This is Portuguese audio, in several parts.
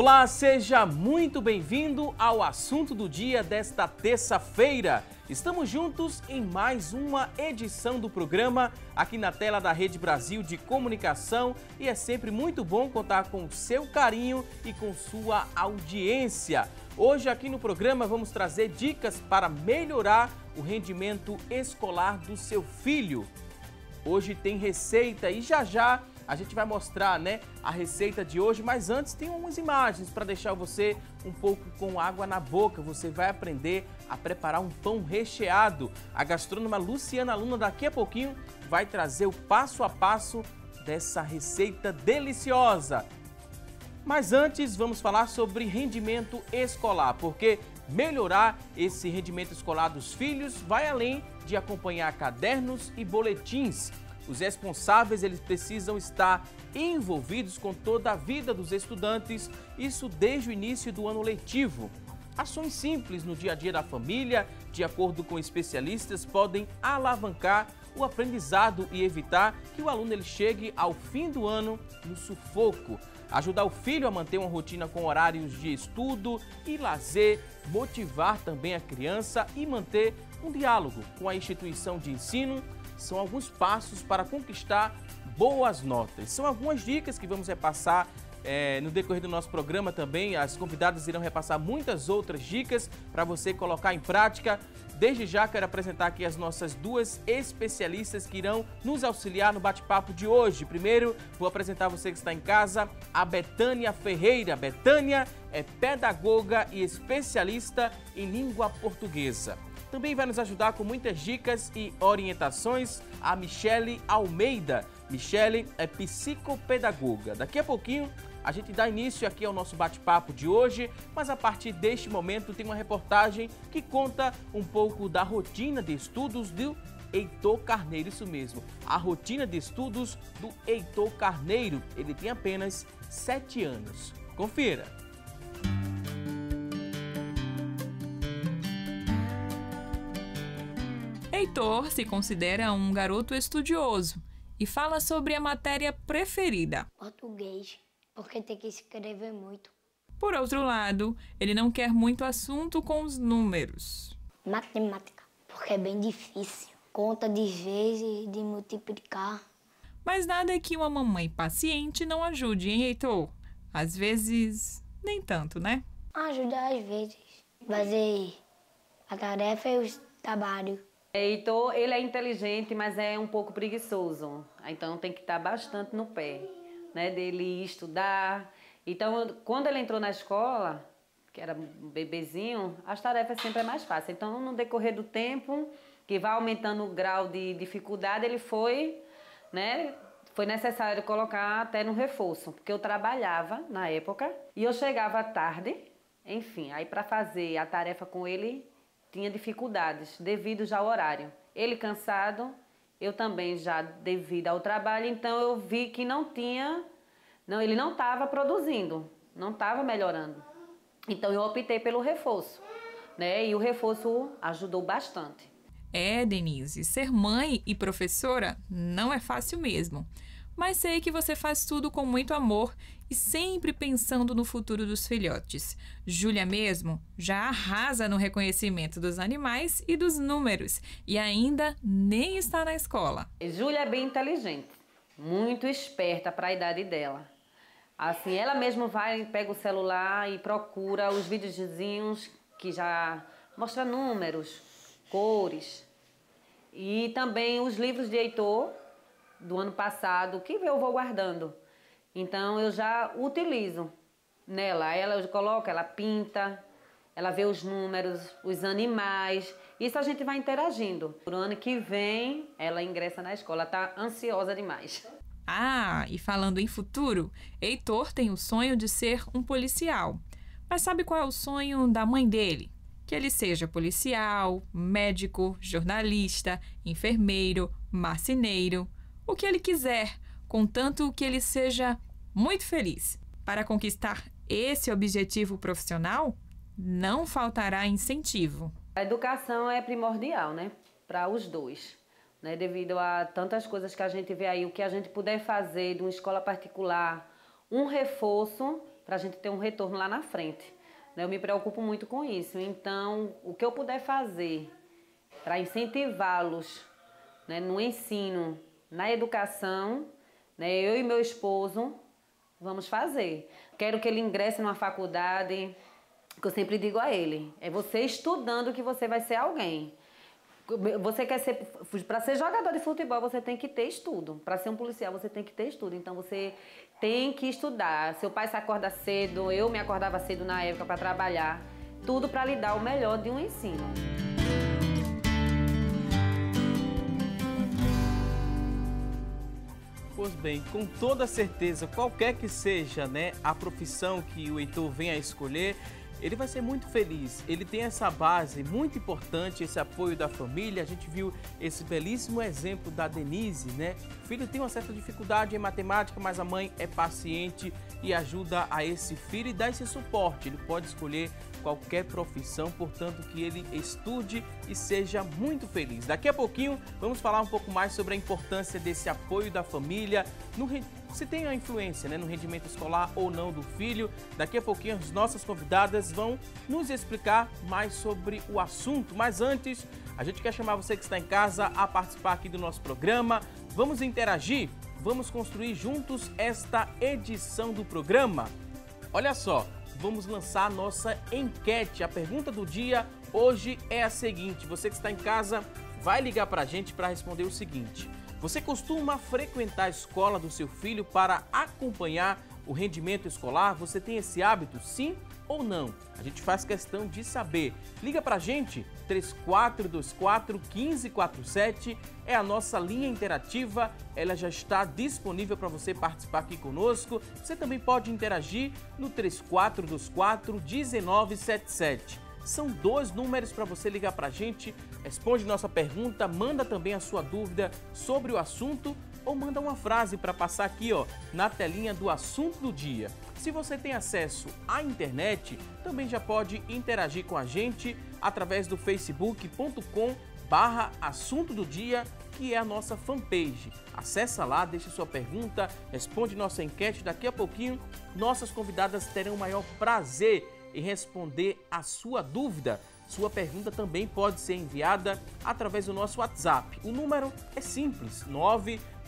Olá, seja muito bem-vindo ao assunto do dia desta terça-feira. Estamos juntos em mais uma edição do programa aqui na tela da Rede Brasil de Comunicação e é sempre muito bom contar com o seu carinho e com sua audiência. Hoje aqui no programa vamos trazer dicas para melhorar o rendimento escolar do seu filho. Hoje tem receita e já a gente vai mostrar, a receita de hoje, mas antes tem umas imagens para deixar você um pouco com água na boca. Você vai aprender a preparar um pão recheado. A gastrônoma Luciana Luna daqui a pouquinho vai trazer o passo a passo dessa receita deliciosa. Mas antes vamos falar sobre rendimento escolar, porque melhorar esse rendimento escolar dos filhos vai além de acompanhar cadernos e boletins. Os responsáveis eles precisam estar envolvidos com toda a vida dos estudantes, isso desde o início do ano letivo. Ações simples no dia a dia da família, de acordo com especialistas, podem alavancar o aprendizado e evitar que o aluno ele chegue ao fim do ano no sufoco. Ajudar o filho a manter uma rotina com horários de estudo e lazer, motivar também a criança e manter um diálogo com a instituição de ensino são alguns passos para conquistar boas notas. São algumas dicas que vamos repassar no decorrer do nosso programa também. As convidadas irão repassar muitas outras dicas para você colocar em prática. Desde já quero apresentar aqui as nossas duas especialistas que irão nos auxiliar no bate-papo de hoje. Primeiro, vou apresentar você que está em casa, a Betânia Ferreira. Betânia é pedagoga e especialista em língua portuguesa. Também vai nos ajudar com muitas dicas e orientações a Michele Almeida. Michele é psicopedagoga. Daqui a pouquinho a gente dá início aqui ao nosso bate-papo de hoje, mas a partir deste momento tem uma reportagem que conta um pouco da rotina de estudos do Heitor Carneiro, isso mesmo, a rotina de estudos do Heitor Carneiro. Ele tem apenas 7 anos. Confira! Heitor se considera um garoto estudioso e fala sobre a matéria preferida. Português, porque tem que escrever muito. Por outro lado, ele não quer muito assunto com os números. Matemática, porque é bem difícil. Conta de vezes, de multiplicar. Mas nada é que uma mamãe paciente não ajude, hein, Heitor? Às vezes, nem tanto, né? Ajuda às vezes. Fazer a tarefa e os trabalhos. Heitor, ele é inteligente, mas é um pouco preguiçoso. Então tem que estar bastante no pé, dele estudar. Então, quando ele entrou na escola, que era um bebezinho, as tarefas sempre é mais fácil. Então, no decorrer do tempo, que vai aumentando o grau de dificuldade, ele foi necessário colocar até no reforço, porque eu trabalhava na época e eu chegava tarde, enfim, aí para fazer a tarefa com ele tinha dificuldades devido já ao horário. Ele cansado, eu também já devido ao trabalho, então eu vi que ele não estava produzindo, não estava melhorando. Então eu optei pelo reforço, e o reforço ajudou bastante. Denise, ser mãe e professora não é fácil mesmo. Mas sei que você faz tudo com muito amor e sempre pensando no futuro dos filhotes. Júlia mesmo já arrasa no reconhecimento dos animais e dos números e ainda nem está na escola. Júlia é bem inteligente, muito esperta para a idade dela. Assim, ela mesma pega o celular e procura os videozinhos que já mostram números, cores. E também os livros de Heitor do ano passado, que eu vou guardando. Então eu já utilizo nela. Ela coloca, ela pinta, ela vê os números, os animais. Isso a gente vai interagindo. Pro ano que vem, ela ingressa na escola. Tá ansiosa demais. E falando em futuro, Heitor tem o sonho de ser um policial. Mas sabe qual é o sonho da mãe dele? Que ele seja policial, médico, jornalista, enfermeiro, marceneiro, o que ele quiser, contanto que ele seja muito feliz. Para conquistar esse objetivo profissional, não faltará incentivo. A educação é primordial, para os dois, devido a tantas coisas que a gente vê aí, o que a gente puder fazer de uma escola particular, um reforço para a gente ter um retorno lá na frente. Eu me preocupo muito com isso. Então, o que eu puder fazer para incentivá-los, né, no ensino, na educação, né, eu e meu esposo vamos fazer. Quero que ele ingresse numa faculdade, que eu sempre digo a ele, é você estudando que você vai ser alguém. Você quer ser, para ser jogador de futebol, você tem que ter estudo. Para ser um policial, você tem que ter estudo. Então, você tem que estudar. Seu pai se acorda cedo, eu me acordava cedo na época para trabalhar. Tudo para lhe dar o melhor de um ensino. Pois bem, com toda certeza, qualquer que seja, né, a profissão que o Heitor venha a escolher, ele vai ser muito feliz. Ele tem essa base muito importante, esse apoio da família. A gente viu esse belíssimo exemplo da Denise, né? O filho tem uma certa dificuldade em matemática, mas a mãe é paciente e ajuda a esse filho e dá esse suporte. Ele pode escolher qualquer profissão, portanto que ele estude e seja muito feliz. Daqui a pouquinho vamos falar um pouco mais sobre a importância desse apoio da família, se tem a influência, né, no rendimento escolar ou não do filho. Daqui a pouquinho as nossas convidadas vão nos explicar mais sobre o assunto. Mas antes, a gente quer chamar você que está em casa a participar aqui do nosso programa. Vamos interagir? Vamos construir juntos esta edição do programa? Olha só, vamos lançar a nossa enquete. A pergunta do dia hoje é a seguinte: você que está em casa vai ligar para a gente para responder o seguinte: você costuma frequentar a escola do seu filho para acompanhar o rendimento escolar? Você tem esse hábito, sim ou não? A gente faz questão de saber. Liga pra gente, 3424-1547 é a nossa linha interativa. Ela já está disponível para você participar aqui conosco. Você também pode interagir no 3424-1977. São 2 números para você ligar para a gente, responde nossa pergunta, manda também a sua dúvida sobre o assunto ou manda uma frase para passar aqui, ó, na telinha do assunto do dia. Se você tem acesso à internet, também já pode interagir com a gente através do facebook.com/assunto do dia, que é a nossa fanpage. Acessa lá, deixa sua pergunta, responde nossa enquete. Daqui a pouquinho, nossas convidadas terão o maior prazer em responder a sua dúvida. Sua pergunta também pode ser enviada através do nosso WhatsApp. O número é simples,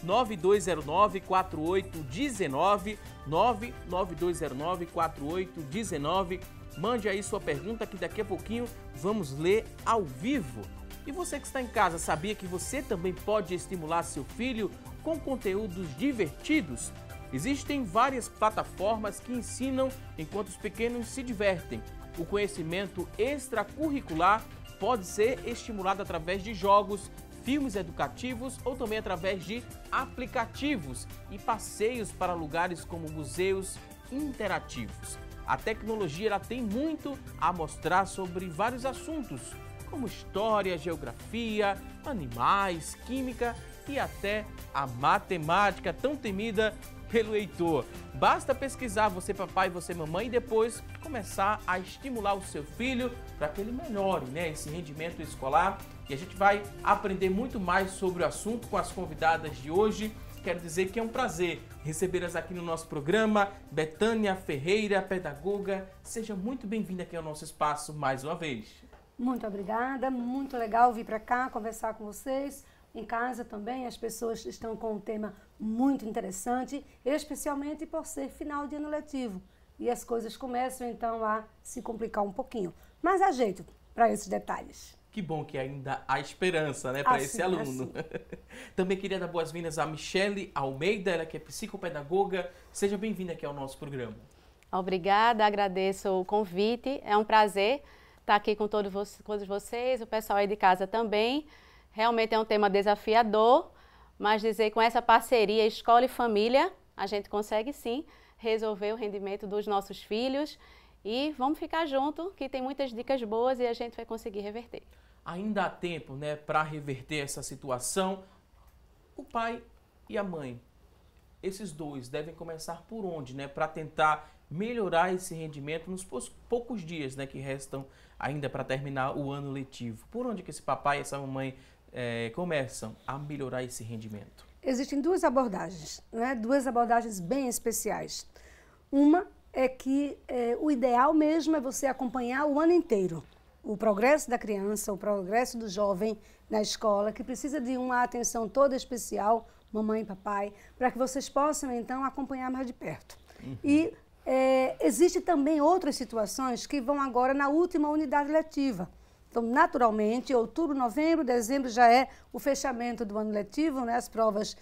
99209-4819, 99209-4819. Mande aí sua pergunta que daqui a pouquinho vamos ler ao vivo. E você que está em casa, sabia que você também pode estimular seu filho com conteúdos divertidos? Existem várias plataformas que ensinam enquanto os pequenos se divertem. O conhecimento extracurricular pode ser estimulado através de jogos, filmes educativos ou também através de aplicativos e passeios para lugares como museus interativos. A tecnologia ela tem muito a mostrar sobre vários assuntos, como história, geografia, animais, química e até a matemática tão temida pelo Heitor. Basta pesquisar, você papai e você mamãe, e depois começar a estimular o seu filho para que ele melhore, né, esse rendimento escolar. E a gente vai aprender muito mais sobre o assunto com as convidadas de hoje. Quero dizer que é um prazer recebê-las aqui no nosso programa. Betânia Ferreira, pedagoga, seja muito bem-vinda aqui ao nosso espaço mais uma vez. Muito obrigada, muito legal vir para cá conversar com vocês. Em casa também as pessoas estão com um tema muito interessante, especialmente por ser final de ano letivo. E as coisas começam então a se complicar um pouquinho. Mas há jeito para esses detalhes. Que bom que ainda há esperança, né, para esse aluno. Também queria dar boas-vindas a Michele Almeida, ela que é psicopedagoga. Seja bem-vinda aqui ao nosso programa. Obrigada, agradeço o convite. É um prazer estar aqui com todos vocês, o pessoal aí de casa também. Realmente é um tema desafiador, mas dizer que com essa parceria escola e família, a gente consegue sim resolver o rendimento dos nossos filhos. E vamos ficar junto, que tem muitas dicas boas e a gente vai conseguir reverter. Ainda há tempo, né, para reverter essa situação. O pai e a mãe, esses dois devem começar por onde, né, para tentar melhorar esse rendimento nos poucos dias, né, que restam ainda para terminar o ano letivo. Por onde que esse papai e essa mamãe começam a melhorar esse rendimento? Existem 2 abordagens, né? 2 abordagens bem especiais. Uma é que o ideal mesmo é você acompanhar o ano inteiro o progresso da criança, o progresso do jovem na escola, que precisa de uma atenção toda especial, mamãe e papai, para que vocês possam, então, acompanhar mais de perto. E existe também outras situações que vão agora na última unidade letiva. Então, naturalmente, outubro, novembro, dezembro já é o fechamento do ano letivo, né, as provas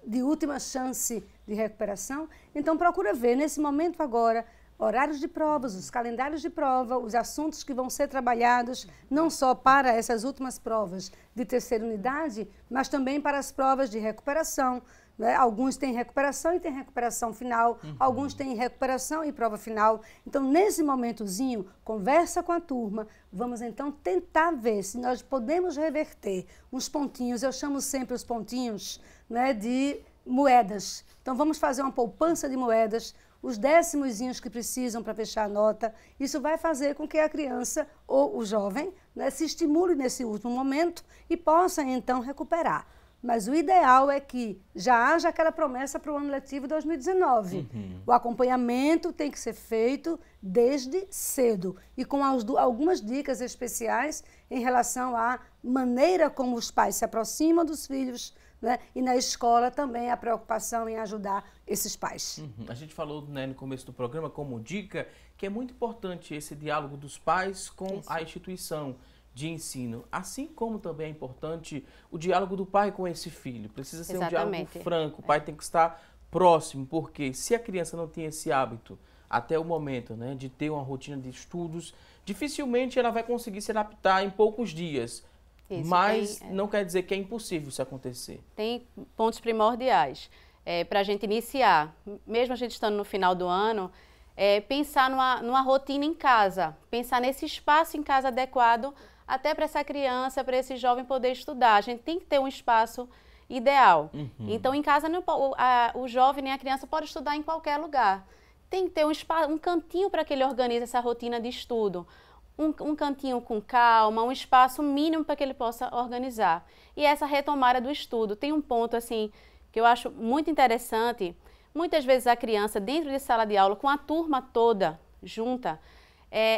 de última chance de recuperação. Então, procura ver, nesse momento agora, horários de provas, os calendários de prova, os assuntos que vão ser trabalhados, não só para essas últimas provas de terceira unidade, mas também para as provas de recuperação. Né? Alguns têm recuperação e têm recuperação final, alguns têm recuperação e prova final. Então, nesse momentozinho, conversa com a turma, vamos então tentar ver se nós podemos reverter uns pontinhos, eu chamo sempre os pontinhos, né, de moedas. Então, vamos fazer uma poupança de moedas, os décimozinhos que precisam para fechar a nota. Isso vai fazer com que a criança ou o jovem, né, se estimule nesse último momento e possa então recuperar. Mas o ideal é que já haja aquela promessa para o ano letivo 2019. O acompanhamento tem que ser feito desde cedo e com algumas dicas especiais em relação à maneira como os pais se aproximam dos filhos, né? E na escola também a preocupação em ajudar esses pais. A gente falou, né, no começo do programa como dica que é muito importante esse diálogo dos pais com a instituição de ensino, assim como também é importante o diálogo do pai com esse filho. Precisa ser um diálogo franco, o pai tem que estar próximo, porque se a criança não tem esse hábito até o momento, né, de ter uma rotina de estudos, dificilmente ela vai conseguir se adaptar em poucos dias. Isso, mas não quer dizer que é impossível isso acontecer. Tem pontos primordiais para a gente iniciar, mesmo a gente estando no final do ano, pensar numa rotina em casa, pensar nesse espaço em casa adequado até para essa criança, para esse jovem poder estudar. A gente tem que ter um espaço ideal. Então, em casa, o jovem nem a criança pode estudar em qualquer lugar. Tem que ter um cantinho para que ele organize essa rotina de estudo. Um cantinho com calma, um espaço mínimo para que ele possa organizar. E essa retomada do estudo. Tem um ponto assim que eu acho muito interessante. Muitas vezes a criança, dentro de sala de aula, com a turma toda junta,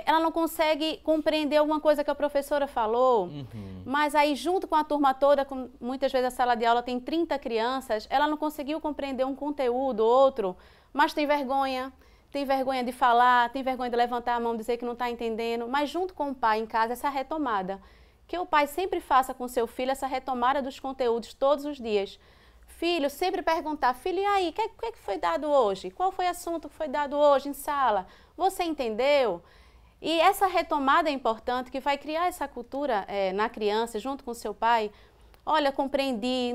ela não consegue compreender alguma coisa que a professora falou, mas aí junto com a turma toda, muitas vezes a sala de aula tem 30 crianças, ela não conseguiu compreender um conteúdo, outro, mas tem vergonha de falar, tem vergonha de levantar a mão, dizer que não está entendendo, mas junto com o pai em casa, essa retomada. Que o pai sempre faça com seu filho essa retomada dos conteúdos todos os dias. Filho, sempre perguntar, filho, e aí, o que foi dado hoje? Qual foi o assunto que foi dado hoje em sala? Você entendeu? E essa retomada é importante, que vai criar essa cultura na criança, junto com seu pai. Olha, compreendi,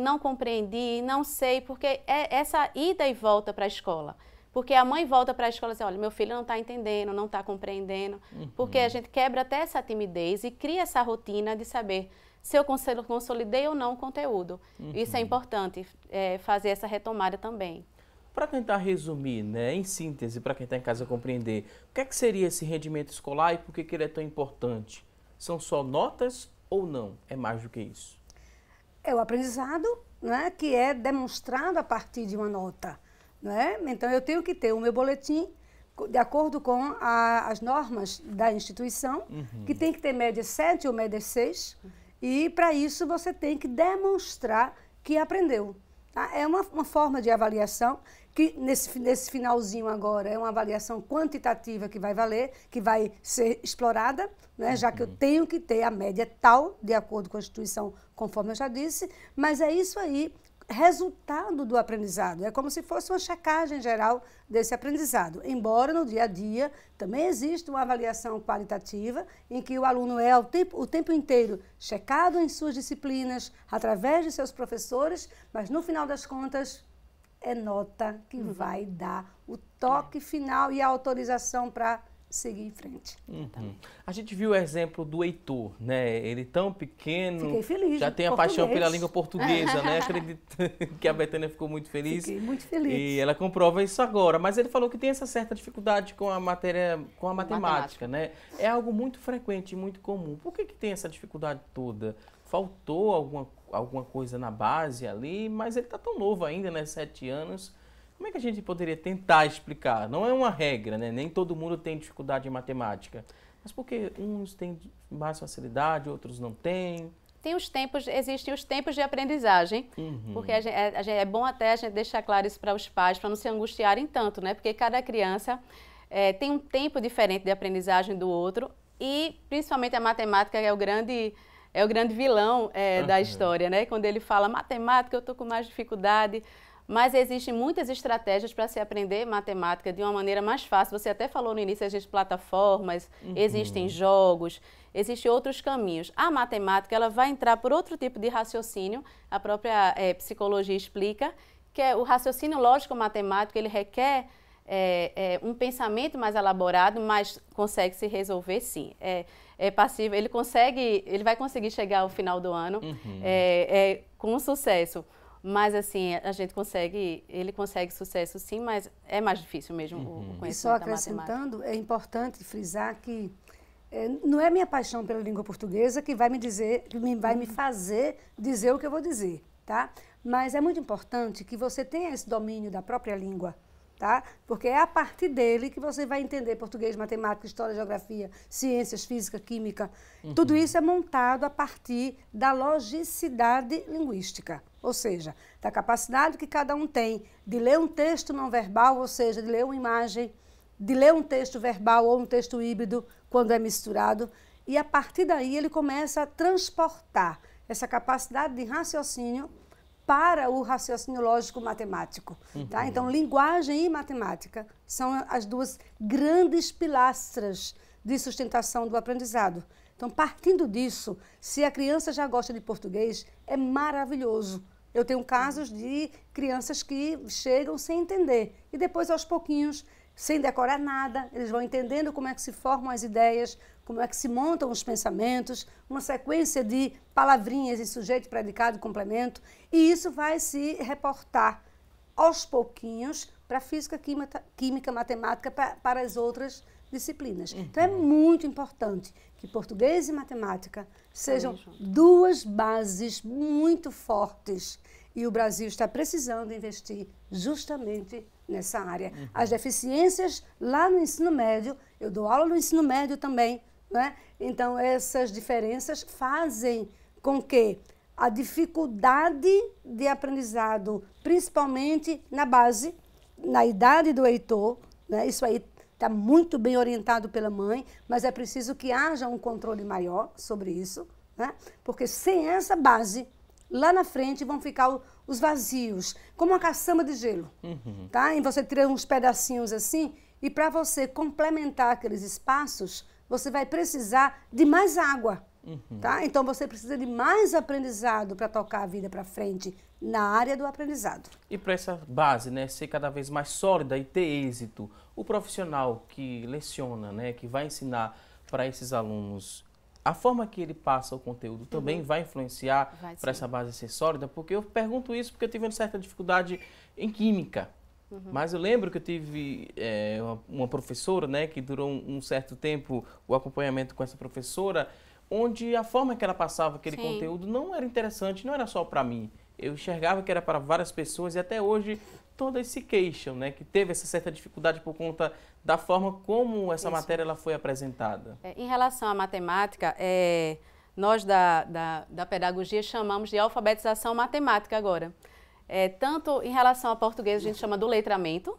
não sei, porque é essa ida e volta para a escola. Porque a mãe volta para a escola e diz, olha, meu filho não está entendendo, não está compreendendo. Porque a gente quebra até essa timidez e cria essa rotina de saber se eu consolidei ou não o conteúdo. Isso é importante, fazer essa retomada também. Para tentar resumir, né, em síntese, para quem está em casa compreender, o que seria esse rendimento escolar e por que ele é tão importante? São só notas ou não? É mais do que isso? É o aprendizado, né, que é demonstrado a partir de uma nota. Né? Então, eu tenho que ter o meu boletim de acordo com as normas da instituição, que tem que ter média 7 ou média 6, e para isso você tem que demonstrar que aprendeu. Tá? É uma forma de avaliação que nesse finalzinho agora é uma avaliação quantitativa que vai valer, que vai ser explorada, né? Já que eu tenho que ter a média tal, de acordo com a instituição, conforme eu já disse, mas é isso aí, resultado do aprendizado. É como se fosse uma checagem geral desse aprendizado. Embora no dia a dia também existe uma avaliação qualitativa em que o aluno é o tempo inteiro checado em suas disciplinas, através de seus professores, mas no final das contas é nota que vai dar o toque final e a autorização para seguir em frente. A gente viu o exemplo do Heitor, né? Ele tão pequeno, fiquei feliz, já tem a paixão pela língua portuguesa, né? Acredito que a Betânia ficou muito feliz. Fiquei muito feliz. E ela comprova isso agora, mas ele falou que tem essa certa dificuldade com a matemática, né? É algo muito frequente, muito comum. Por que tem essa dificuldade toda? Faltou alguma coisa na base ali, mas ele está tão novo ainda, né? 7 anos. Como é que a gente poderia tentar explicar? Não é uma regra, né? Nem todo mundo tem dificuldade em matemática. Mas por que uns têm mais facilidade, outros não têm? Existem os tempos de aprendizagem, porque é bom até a gente deixar claro isso para os pais, para não se angustiarem tanto, né? Porque cada criança tem um tempo diferente de aprendizagem do outro e, principalmente, a matemática é o grande vilão da história, né? Quando ele fala matemática, eu estou com mais dificuldade. Mas existem muitas estratégias para se aprender matemática de uma maneira mais fácil. Você até falou no início, existem plataformas, existem jogos, existem outros caminhos. A matemática ela vai entrar por outro tipo de raciocínio, a própria psicologia explica, que é o raciocínio lógico-matemático, ele requer um pensamento mais elaborado, mas consegue se resolver sim. É passível, ele vai conseguir chegar ao final do ano com sucesso. Mas assim, ele consegue sucesso sim, mas é mais difícil mesmo o conhecimento e só acrescentando, da matemática. É importante frisar que não é minha paixão pela língua portuguesa que vai me fazer dizer o que eu vou dizer, tá? Mas é muito importante que você tenha esse domínio da própria língua, tá? Porque é a partir dele que você vai entender português, matemática, história, geografia, ciências, física, química. Tudo isso é montado a partir da logicidade linguística, ou seja, da capacidade que cada um tem de ler um texto não verbal, ou seja, de ler uma imagem, de ler um texto verbal ou um texto híbrido quando é misturado, e a partir daí ele começa a transportar essa capacidade de raciocínio para o raciocínio lógico-matemático. Tá? Então, linguagem e matemática são as duas grandes pilastras de sustentação do aprendizado. Então, partindo disso, se a criança já gosta de português, é maravilhoso. Eu tenho casos de crianças que chegam sem entender e depois, aos pouquinhos, sem decorar nada, eles vão entendendo como é que se formam as ideias, como é que se montam os pensamentos, uma sequência de palavrinhas em sujeito, predicado, complemento, e isso vai se reportar aos pouquinhos para física, química, matemática, para as outras disciplinas. Então é muito importante que português e matemática sejam duas bases muito fortes e o Brasil está precisando investir justamente nessa área. As deficiências lá no ensino médio, eu dou aula no ensino médio também, né? Então essas diferenças fazem com que a dificuldade de aprendizado, principalmente na base, na idade do Heitor, né? Isso aí está muito bem orientado pela mãe, mas é preciso que haja um controle maior sobre isso, né? Porque sem essa base, lá na frente vão ficar os vazios, como uma caçamba de gelo, tá? E você tira uns pedacinhos assim, e para você complementar aqueles espaços, você vai precisar de mais água, tá? Então você precisa de mais aprendizado para tocar a vida para frente na área do aprendizado. E para essa base, né, ser cada vez mais sólida e ter êxito, o profissional que leciona, né, que vai ensinar para esses alunos, a forma que ele passa o conteúdo também vai influenciar para essa base ser sólida? Porque eu pergunto isso porque eu tive uma certa dificuldade em química. Mas eu lembro que eu tive uma professora, né, que durou um certo tempo o acompanhamento com essa professora, onde a forma que ela passava aquele conteúdo não era interessante, não era só para mim. Eu enxergava que era para várias pessoas e até hoje todas se queixam, né, que teve essa certa dificuldade por conta da forma como essa matéria ela foi apresentada. Em relação à matemática, nós da pedagogia chamamos de alfabetização matemática agora. Tanto em relação ao português, a gente chama do letramento,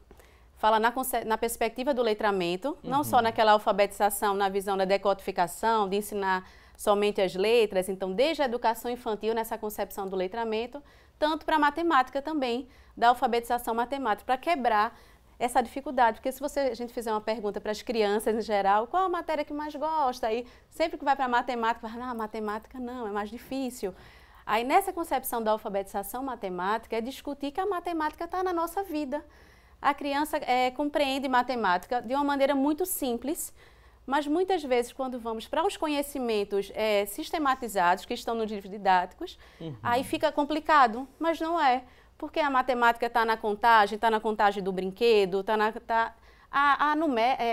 fala na perspectiva do letramento, não só naquela alfabetização, na visão da decodificação, de ensinar somente as letras, então desde a educação infantil nessa concepção do letramento, tanto para a matemática também, da alfabetização matemática, para quebrar essa dificuldade, porque se a gente fizer uma pergunta para as crianças em geral, qual a matéria que mais gosta? Aí sempre que vai para a matemática, vai, não, matemática não, é mais difícil. Aí nessa concepção da alfabetização matemática é discutir que a matemática está na nossa vida. A criança compreende matemática de uma maneira muito simples, mas muitas vezes quando vamos para os conhecimentos sistematizados, que estão nos livros didáticos, aí fica complicado, mas não é. Porque a matemática está na contagem do brinquedo,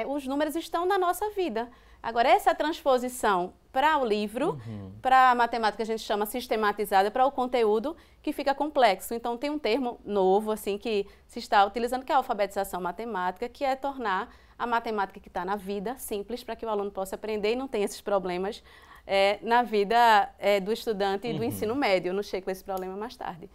os números estão na nossa vida. Agora, essa transposição para o livro, para a matemática a gente chama sistematizada, para o conteúdo que fica complexo. Então, tem um termo novo assim que se está utilizando, que é a alfabetização matemática, que é tornar a matemática que está na vida simples, para que o aluno possa aprender e não tenha esses problemas na vida do estudante e do ensino médio. Eu não chego com esse problema mais tarde.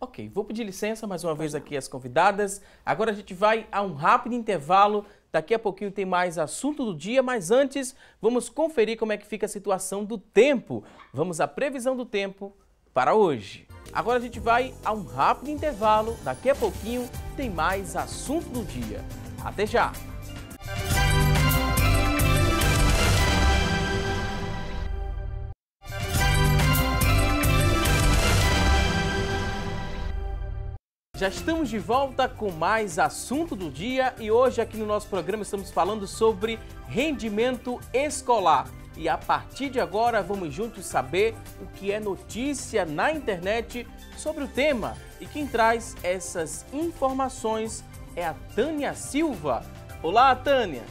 Ok, vou pedir licença mais uma vez aqui às convidadas. Agora a gente vai a um rápido intervalo. Daqui a pouquinho tem mais assunto do dia, mas antes vamos conferir como é que fica a situação do tempo. Vamos à previsão do tempo para hoje. Agora a gente vai a um rápido intervalo. Daqui a pouquinho tem mais assunto do dia. Até já! Já estamos de volta com mais assunto do dia e hoje aqui no nosso programa estamos falando sobre rendimento escolar. E a partir de agora vamos juntos saber o que é notícia na internet sobre o tema. E quem traz essas informações é a Tânia Silva. Olá, Tânia!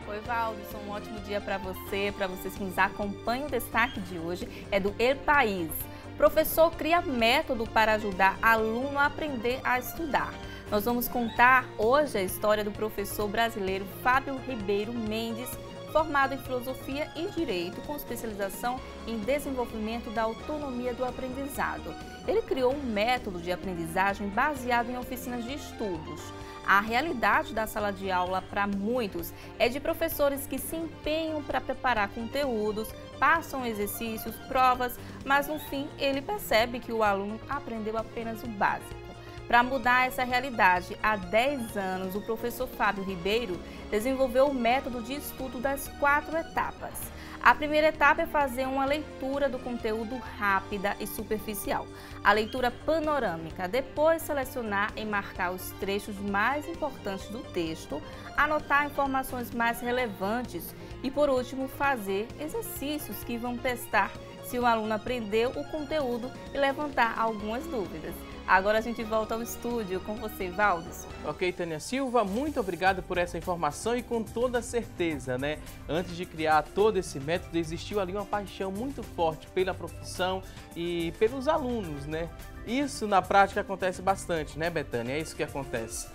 Oi, Valdo, um ótimo dia para vocês que nos acompanham. O destaque de hoje é do El País. Professor cria método para ajudar aluno a aprender a estudar. Nós vamos contar hoje a história do professor brasileiro Fábio Ribeiro Mendes, formado em Filosofia e Direito, com especialização em desenvolvimento da autonomia do aprendizado. Ele criou um método de aprendizagem baseado em oficinas de estudos. A realidade da sala de aula para muitos é de professores que se empenham para preparar conteúdos, passam exercícios, provas, mas no fim ele percebe que o aluno aprendeu apenas o básico. Para mudar essa realidade, há 10 anos, o professor Fábio Ribeiro desenvolveu o método de estudo das 4 etapas. A primeira etapa é fazer uma leitura do conteúdo rápida e superficial. A leitura panorâmica, depois selecionar e marcar os trechos mais importantes do texto, anotar informações mais relevantes e, por último, fazer exercícios que vão testar se o aluno aprendeu o conteúdo e levantar algumas dúvidas. Agora a gente volta ao estúdio com você, Valdes. Ok, Tânia Silva, muito obrigado por essa informação e com toda certeza, né? Antes de criar todo esse método, existiu ali uma paixão muito forte pela profissão e pelos alunos, né? Isso na prática acontece bastante, né, Betânia? É isso que acontece.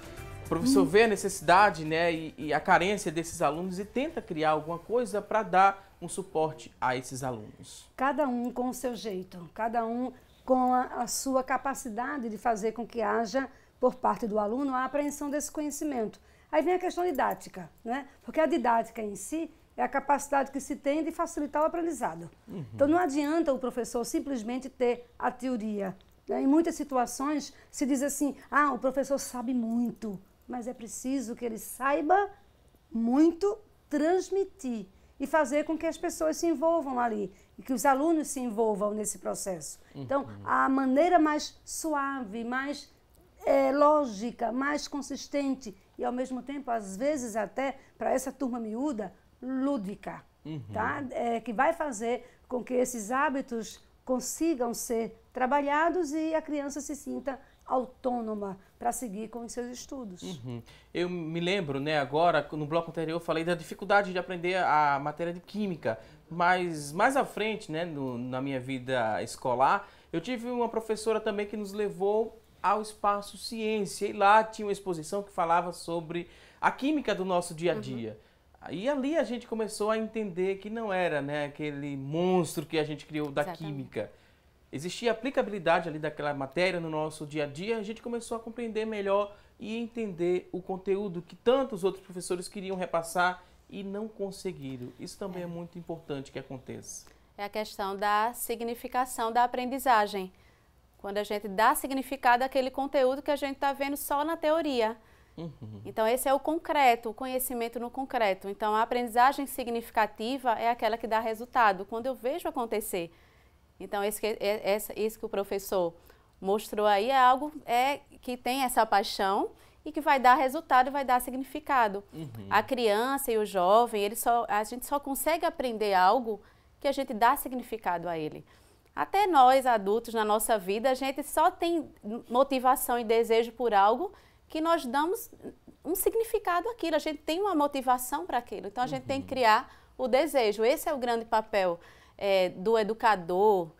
O professor vê a necessidade, né, e a carência desses alunos e tenta criar alguma coisa para dar um suporte a esses alunos. Cada um com o seu jeito, cada um com a sua capacidade de fazer com que haja, por parte do aluno, a apreensão desse conhecimento. Aí vem a questão didática, né? Porque a didática em si é a capacidade que se tem de facilitar o aprendizado. Então não adianta o professor simplesmente ter a teoria. Né? Em muitas situações se diz assim, o professor sabe muito, mas é preciso que ele saiba muito transmitir e fazer com que as pessoas se envolvam ali e que os alunos se envolvam nesse processo. Então, a maneira mais suave, mais lógica, mais consistente e, ao mesmo tempo, às vezes até, para essa turma miúda, lúdica, tá? Que vai fazer com que esses hábitos consigam ser trabalhados e a criança se sinta autônoma para seguir com os seus estudos. Eu me lembro, né, agora, no bloco anterior, eu falei da dificuldade de aprender a matéria de química, mas mais à frente, né, na minha vida escolar, eu tive uma professora também que nos levou ao espaço ciência, e lá tinha uma exposição que falava sobre a química do nosso dia a dia. E ali a gente começou a entender que não era, né, aquele monstro que a gente criou da química. Existia aplicabilidade ali daquela matéria no nosso dia a dia, a gente começou a compreender melhor e entender o conteúdo que tantos outros professores queriam repassar e não conseguiram. Isso também é muito importante que aconteça. É a questão da significação da aprendizagem. Quando a gente dá significado àquele conteúdo que a gente está vendo só na teoria. Então, esse é o concreto, o conhecimento no concreto. Então, a aprendizagem significativa é aquela que dá resultado, quando eu vejo acontecer. Então, isso que o professor mostrou aí é algo que tem essa paixão e que vai dar resultado, vai dar significado. A criança e o jovem, a gente só consegue aprender algo que a gente dá significado a ele. Até nós, adultos, na nossa vida, a gente só tem motivação e desejo por algo que nós damos um significado àquilo, a gente tem uma motivação para aquilo. Então, a gente tem que criar o desejo. Esse é o grande papel do educador,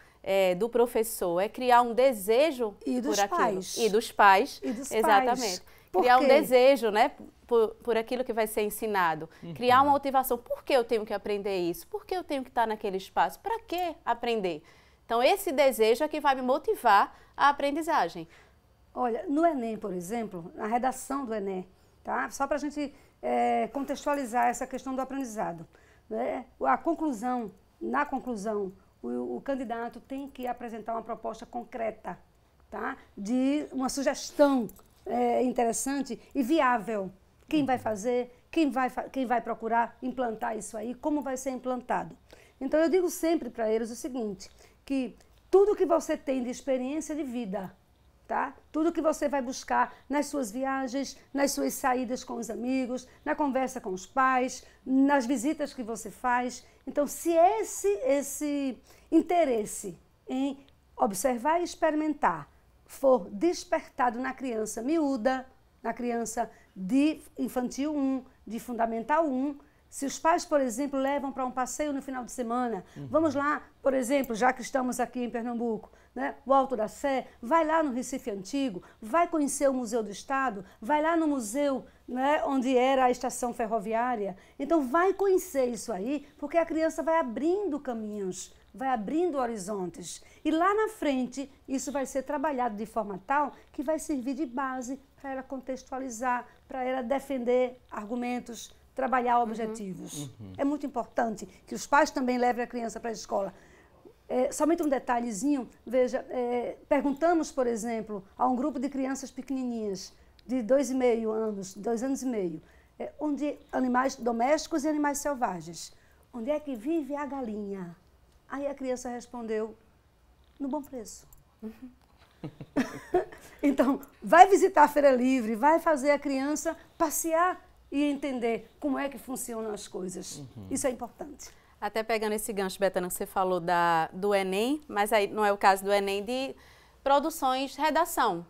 do professor, é criar um desejo por aquilo. Pais. E dos pais. E dos exatamente. pais. Por Criar um quê? desejo, né, por aquilo que vai ser ensinado. Criar uma motivação. Por que eu tenho que aprender isso? Por que eu tenho que estar naquele espaço? Para que aprender? Então, esse desejo é que vai me motivar a aprendizagem. Olha, no Enem, por exemplo, na redação do Enem, tá? Só para a gente contextualizar essa questão do aprendizado, né? Na conclusão, o candidato tem que apresentar uma proposta concreta, tá? De uma sugestão interessante e viável. Quem vai fazer, quem vai procurar implantar isso aí, como vai ser implantado. Então, eu digo sempre para eles o seguinte, que tudo que você tem de experiência de vida, tá? Tudo que você vai buscar nas suas viagens, nas suas saídas com os amigos, na conversa com os pais, nas visitas que você faz. Então, se esse interesse em observar e experimentar for despertado na criança miúda, na criança de infantil 1, de fundamental 1, se os pais, por exemplo, levam para um passeio no final de semana, vamos lá, por exemplo, já que estamos aqui em Pernambuco, né, o Alto da Sé, vai lá no Recife Antigo, vai conhecer o Museu do Estado, vai lá no museu, né, onde era a estação ferroviária. Então, vai conhecer isso aí, porque a criança vai abrindo caminhos, vai abrindo horizontes. E lá na frente, isso vai ser trabalhado de forma tal que vai servir de base para ela contextualizar, para ela defender argumentos, trabalhar objetivos. É muito importante que os pais também levem a criança para a escola. Somente um detalhezinho, veja, perguntamos, por exemplo, a um grupo de crianças pequenininhas, de 2,5 anos, 2 anos e meio, onde animais domésticos e animais selvagens, onde é que vive a galinha? Aí a criança respondeu, no Bom Preço. Então, vai visitar a Feira Livre, vai fazer a criança passear e entender como é que funcionam as coisas. Isso é importante. Até pegando esse gancho, Betânia, que você falou do Enem, mas aí não é o caso do Enem, de produções de redação.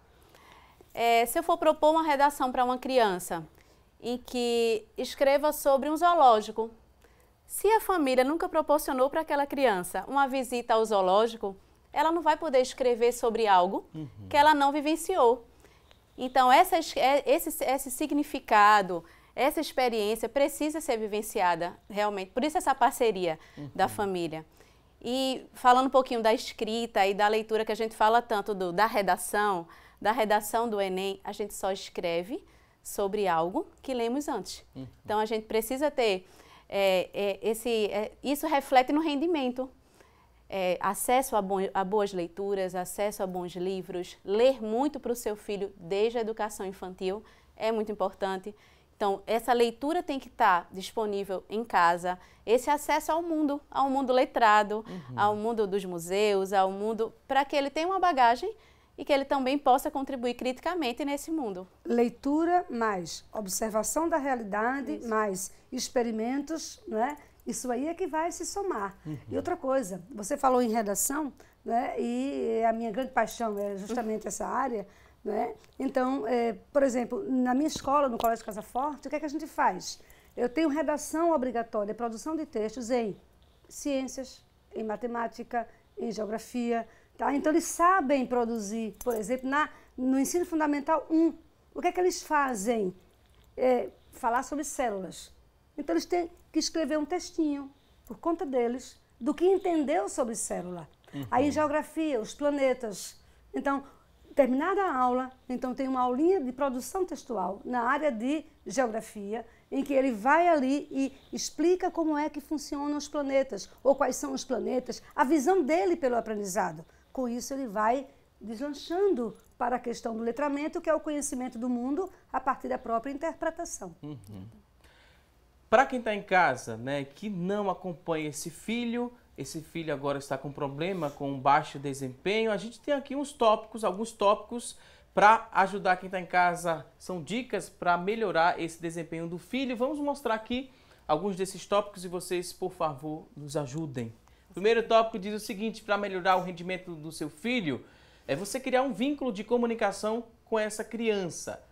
Se eu for propor uma redação para uma criança em que escreva sobre um zoológico, se a família nunca proporcionou para aquela criança uma visita ao zoológico, ela não vai poder escrever sobre algo que ela não vivenciou. Então, esse significado, essa experiência precisa ser vivenciada realmente. Por isso essa parceria da família. E falando um pouquinho da escrita e da leitura, que a gente fala tanto da redação do Enem, a gente só escreve sobre algo que lemos antes. Então, a gente precisa ter... isso reflete no rendimento. Acesso a boas leituras, acesso a bons livros, ler muito para o seu filho desde a educação infantil é muito importante. Então, essa leitura tem que estar disponível em casa, esse acesso ao mundo letrado, ao mundo dos museus, ao mundo, para que ele tenha uma bagagem e que ele também possa contribuir criticamente nesse mundo. Leitura mais observação da realidade, mais experimentos, né? Isso aí é que vai se somar. E outra coisa, você falou em redação, né? E a minha grande paixão é justamente essa área, né? Então, por exemplo, na minha escola, no Colégio Casa Forte, o que é que a gente faz? Eu tenho redação obrigatória, produção de textos em ciências, em matemática, em geografia, tá? Então, eles sabem produzir, por exemplo, no ensino fundamental 1, o que é que eles fazem? Falar sobre células. Então, eles têm que escrever um textinho, por conta deles, do que entendeu sobre célula. Aí, em geografia, os planetas. Então, terminada a aula, então tem uma aulinha de produção textual na área de geografia, em que ele vai ali e explica como é que funcionam os planetas, ou quais são os planetas, a visão dele pelo aprendizado. Com isso, ele vai deslanchando para a questão do letramento, que é o conhecimento do mundo a partir da própria interpretação. Para quem está em casa, né, que não acompanha esse filho agora está com problema, com baixo desempenho, a gente tem aqui alguns tópicos para ajudar quem está em casa. São dicas para melhorar esse desempenho do filho. Vamos mostrar aqui alguns desses tópicos e vocês, por favor, nos ajudem. O primeiro tópico diz o seguinte: para melhorar o rendimento do seu filho, é você criar um vínculo de comunicação com essa criança.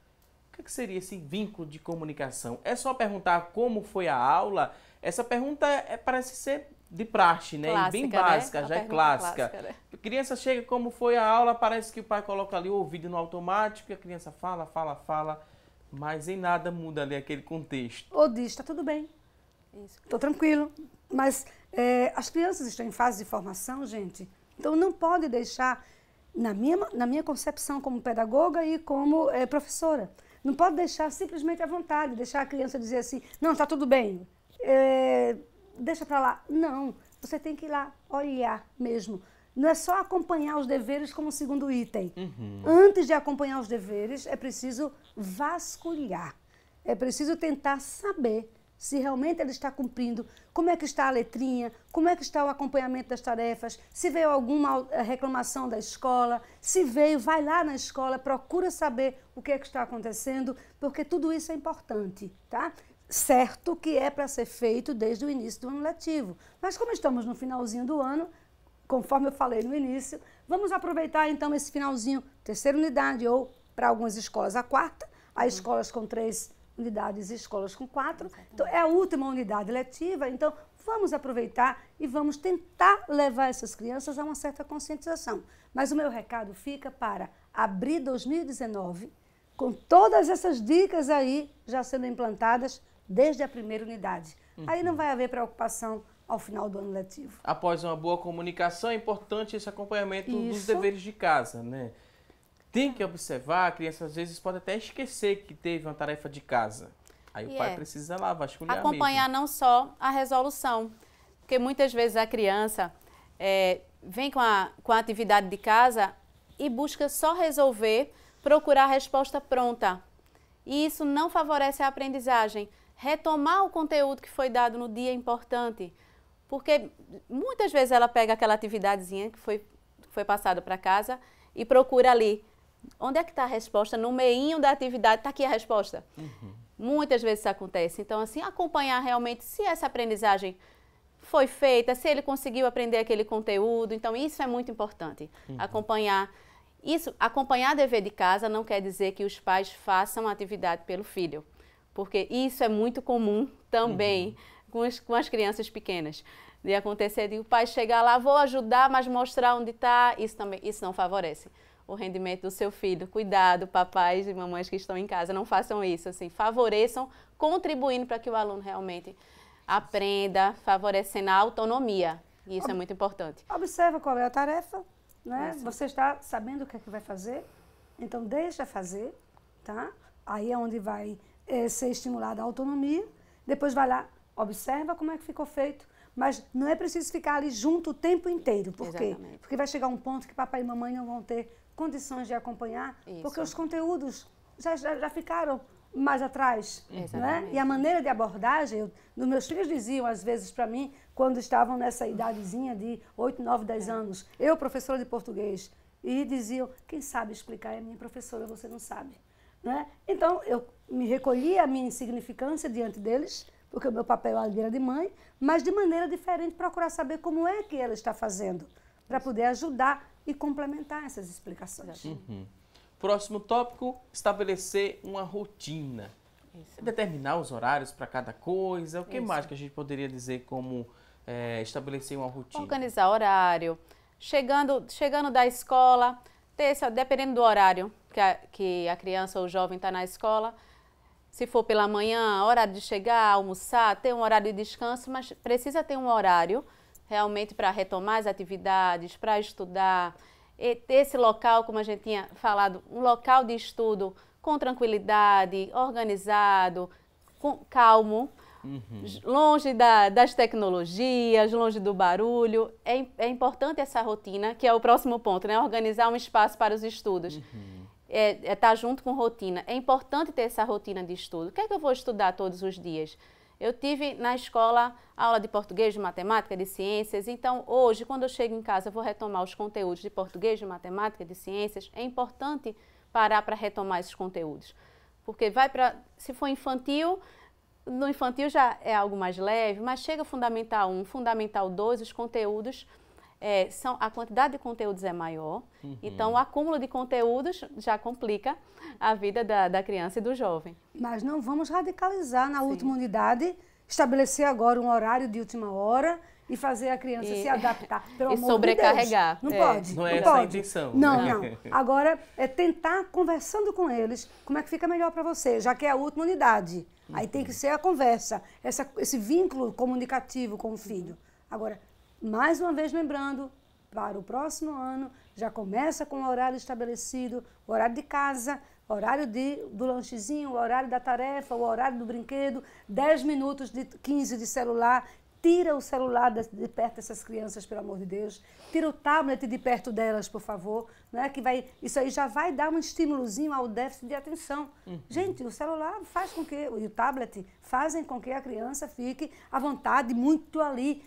O que seria esse vínculo de comunicação? É só perguntar como foi a aula? Essa pergunta parece ser de praxe, né? Clássica, E bem básica, né? já é clássica. Né? A criança chega, como foi a aula, parece que o pai coloca ali o ouvido no automático e a criança fala, fala, fala, mas em nada muda ali aquele contexto. Ou diz, está tudo bem, estou tranquilo. Mas as crianças estão em fase de formação, gente, então não pode deixar, na minha concepção como pedagoga e como professora, não pode deixar simplesmente à vontade, deixar a criança dizer assim, não, está tudo bem, deixa para lá. Não, você tem que ir lá olhar mesmo. Não é só acompanhar os deveres como segundo item. Antes de acompanhar os deveres, é preciso vasculhar. É preciso tentar saber se realmente ele está cumprindo, como é que está a letrinha, como é que está o acompanhamento das tarefas, se veio alguma reclamação da escola, se veio, vai lá na escola, procura saber o que é que está acontecendo, porque tudo isso é importante, tá? Certo que é para ser feito desde o início do ano letivo, mas como estamos no finalzinho do ano, conforme eu falei no início, vamos aproveitar então esse finalzinho, terceira unidade ou para algumas escolas a quarta, há escolas com 3 unidades e escolas com 4, então é a última unidade letiva, então vamos aproveitar e vamos tentar levar essas crianças a uma certa conscientização. Mas o meu recado fica para abrir 2019 com todas essas dicas aí já sendo implantadas desde a primeira unidade. Aí não vai haver preocupação ao final do ano letivo. Após uma boa comunicação, é importante esse acompanhamento dos deveres de casa, né? Tem que observar, a criança às vezes pode até esquecer que teve uma tarefa de casa. Aí o pai precisa lá vasculhar acompanhar mesmo. Não só a resolução, porque muitas vezes a criança vem com a atividade de casa e busca só resolver, procurar a resposta pronta. E isso não favorece a aprendizagem. Retomar o conteúdo que foi dado no dia é importante, porque muitas vezes ela pega aquela atividadezinha que foi passada para casa e procura ali. Onde é que está a resposta? No meinho da atividade, está aqui a resposta. Muitas vezes isso acontece. Então, assim, acompanhar realmente se essa aprendizagem foi feita, se ele conseguiu aprender aquele conteúdo. Então, isso é muito importante. Acompanhar. Acompanhar dever de casa não quer dizer que os pais façam a atividade pelo filho, porque isso é muito comum também com as crianças pequenas. De acontecer de o pai chegar lá, vou ajudar, mas mostrar onde está, isso não favorece o rendimento do seu filho. Cuidado, papais e mamães que estão em casa, não façam isso, assim, favoreçam, contribuindo para que o aluno realmente aprenda, favorecendo a autonomia. E isso é muito importante. Observa qual é a tarefa, né? Você está sabendo o que é que vai fazer, então deixa fazer, tá? Aí é onde vai ser estimulada a autonomia, depois vai lá, observa como é que ficou feito, mas não é preciso ficar ali junto o tempo inteiro. Por quê? Porque vai chegar um ponto que papai e mamãe não vão ter condições de acompanhar, porque os conteúdos já ficaram mais atrás. Né? E a maneira de abordagem, meus filhos diziam às vezes para mim, quando estavam nessa idadezinha de 8, 9, 10 anos, eu, professora de português, e diziam, quem sabe explicar é minha professora, você não sabe. Né? Então, eu me recolhi a minha insignificância diante deles, porque o meu papel ali era de mãe, mas de maneira diferente, procurar saber como é que ela está fazendo, para poder ajudar e complementar essas explicações. Próximo tópico, estabelecer uma rotina. Determinar os horários para cada coisa. O que mais que a gente poderia dizer como estabelecer uma rotina? Organizar horário. Chegando da escola, dependendo do horário que a criança ou o jovem está na escola, se for pela manhã, horário de chegar, almoçar, ter um horário de descanso, mas precisa ter um horário realmente para retomar as atividades, para estudar, e ter esse local, como a gente tinha falado, um local de estudo com tranquilidade, organizado, calmo, longe das tecnologias, longe do barulho. É importante essa rotina, que é o próximo ponto, né? Organizar um espaço para os estudos. Estar junto com rotina. É importante ter essa rotina de estudo. O que é que eu vou estudar todos os dias? Eu tive na escola aula de português, de matemática, de ciências. Então, hoje, quando eu chego em casa, eu vou retomar os conteúdos de português, de matemática, de ciências. É importante parar para retomar esses conteúdos. Porque se for infantil, no infantil já é algo mais leve, mas chega Fundamental 1, Fundamental 2, os conteúdos a quantidade de conteúdos é maior, então o acúmulo de conteúdos já complica a vida da criança e do jovem. Mas não vamos radicalizar na última unidade, estabelecer agora um horário de última hora e fazer a criança se adaptar. Pelo amor sobrecarregar. De Deus. Não pode. Não é essa pode. a intenção. Não. Agora é tentar, conversando com eles, como é que fica melhor para você, já que é a última unidade. Aí tem que ser a conversa, esse vínculo comunicativo com o filho. Agora, mais uma vez lembrando, para o próximo ano, já começa com o horário estabelecido, o horário de casa, horário do lanchezinho, o horário da tarefa, o horário do brinquedo, 10 minutos, 15 de celular. Tira o celular de perto dessas crianças, pelo amor de Deus. Tira o tablet de perto delas, por favor. Né? Isso aí já vai dar um estímulozinho ao déficit de atenção. Gente, o celular faz com que, e o tablet fazem com que a criança fique à vontade, muito ali,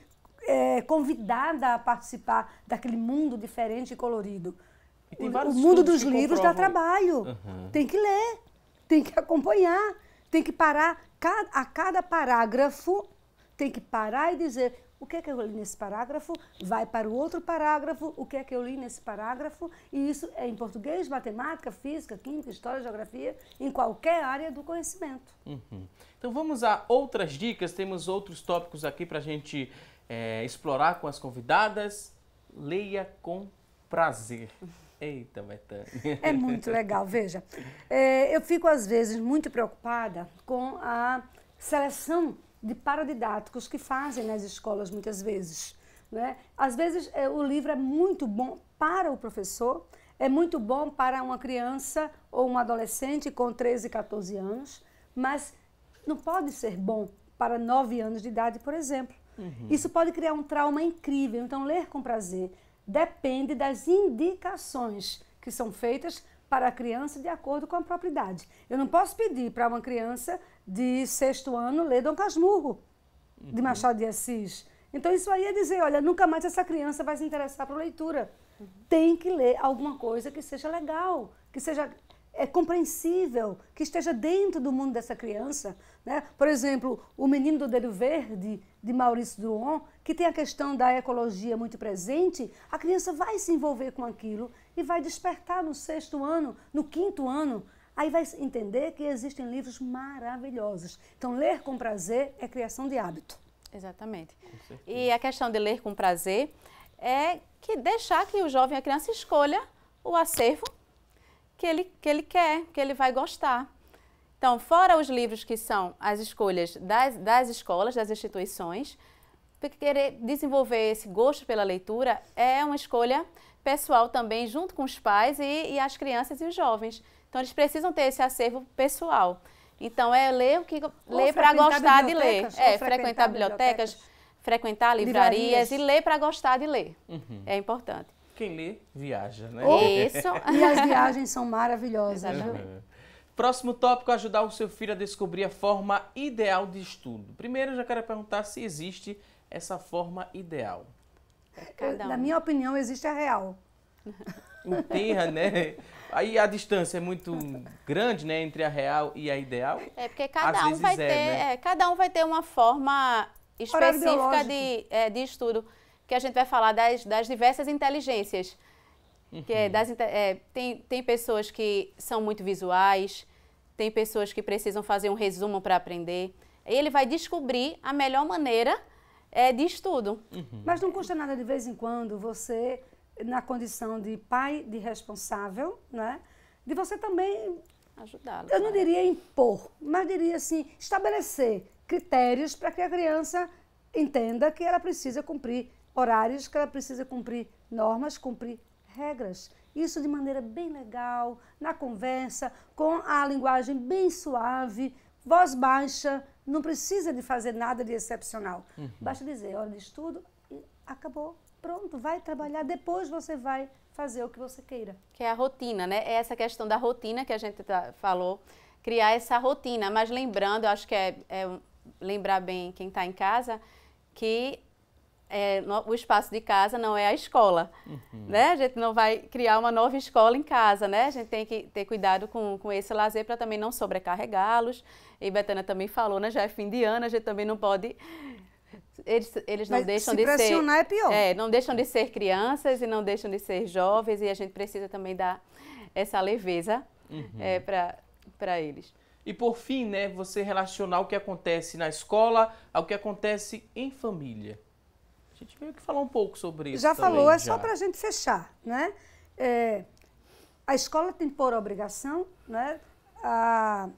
convidada a participar daquele mundo diferente e colorido. O mundo dos livros dá trabalho. Tem que ler, tem que acompanhar, tem que parar a cada parágrafo. Tem que parar e dizer o que é que eu li nesse parágrafo, vai para o outro parágrafo, o que é que eu li nesse parágrafo, e isso é em português, matemática, física, química, história, geografia, em qualquer área do conhecimento. Então vamos a outras dicas, temos outros tópicos aqui para a gente explorar com as convidadas. Leia com prazer. Eita, Betânia. É muito legal, veja. Eu fico às vezes muito preocupada com a seleção de paradidáticos que fazem nas escolas muitas vezes. Né? Às vezes o livro é muito bom para o professor, é muito bom para uma criança ou um adolescente com 13, 14 anos, mas não pode ser bom para 9 anos de idade, por exemplo. Isso pode criar um trauma incrível, então ler com prazer depende das indicações que são feitas para a criança de acordo com a própria idade. Eu não posso pedir para uma criança de 6º ano ler Dom Casmurro, de Machado de Assis. Então isso aí é dizer, olha, nunca mais essa criança vai se interessar por leitura. Tem que ler alguma coisa que seja legal, que seja compreensível, que esteja dentro do mundo dessa criança. Né? Por exemplo, O Menino do Dedo Verde, de Maurício Druon, que tem a questão da ecologia muito presente, a criança vai se envolver com aquilo e vai despertar no 6º ano, no 5º ano. Aí vai entender que existem livros maravilhosos. Então, ler com prazer é criação de hábito. Exatamente. E a questão de ler com prazer é deixar que o jovem, a criança, escolha o acervo que ele quer, que ele vai gostar. Então, fora os livros que são as escolhas das escolas, das instituições, querer desenvolver esse gosto pela leitura é uma escolha pessoal também, junto com os pais e as crianças e os jovens. Então, eles precisam ter esse acervo pessoal. Então, ler para gostar de ler. Frequentar bibliotecas, frequentar livrarias e ler para gostar de ler. É importante. Quem lê, viaja, né? Isso. E as viagens são maravilhosas. Próximo tópico, ajudar o seu filho a descobrir a forma ideal de estudo. Primeiro, eu já quero perguntar se existe essa forma ideal. Na minha opinião, existe a real. Terra, né? Aí a distância é muito grande, né, entre a real e a ideal. Porque cada um vai ter uma forma específica de estudo, que a gente vai falar das diversas inteligências. Que tem pessoas que são muito visuais, tem pessoas que precisam fazer um resumo para aprender. Ele vai descobrir a melhor maneira de estudo. Mas não custa nada de vez em quando você, na condição de pai, de responsável, né, de você também ajudá-lo. Eu não diria impor, mas diria assim, estabelecer critérios para que a criança entenda que ela precisa cumprir horários, que ela precisa cumprir normas, cumprir regras. Isso de maneira bem legal, na conversa, com a linguagem bem suave, voz baixa, não precisa de fazer nada de excepcional. Basta dizer, hora de estudo e acabou. Pronto, vai trabalhar, depois você vai fazer o que você queira. Que é a rotina, né? É essa questão da rotina que a gente falou, criar essa rotina. Mas lembrando, eu acho que lembrar bem quem está em casa, que o espaço de casa não é a escola, né? A gente não vai criar uma nova escola em casa, né? A gente tem que ter cuidado com esse lazer para também não sobrecarregá-los. E Betânia também falou, né? Já é fim de ano, a gente também não pode eles não Mas deixam se de ser... pressionar é pior. Não deixam de ser crianças e não deixam de ser jovens, e a gente precisa também dar essa leveza para eles. E por fim, né, você relacionar o que acontece na escola ao que acontece em família. A gente veio aqui falar um pouco sobre isso. Já também, falou, é só para a gente fechar, né? A escola tem por obrigação, né, a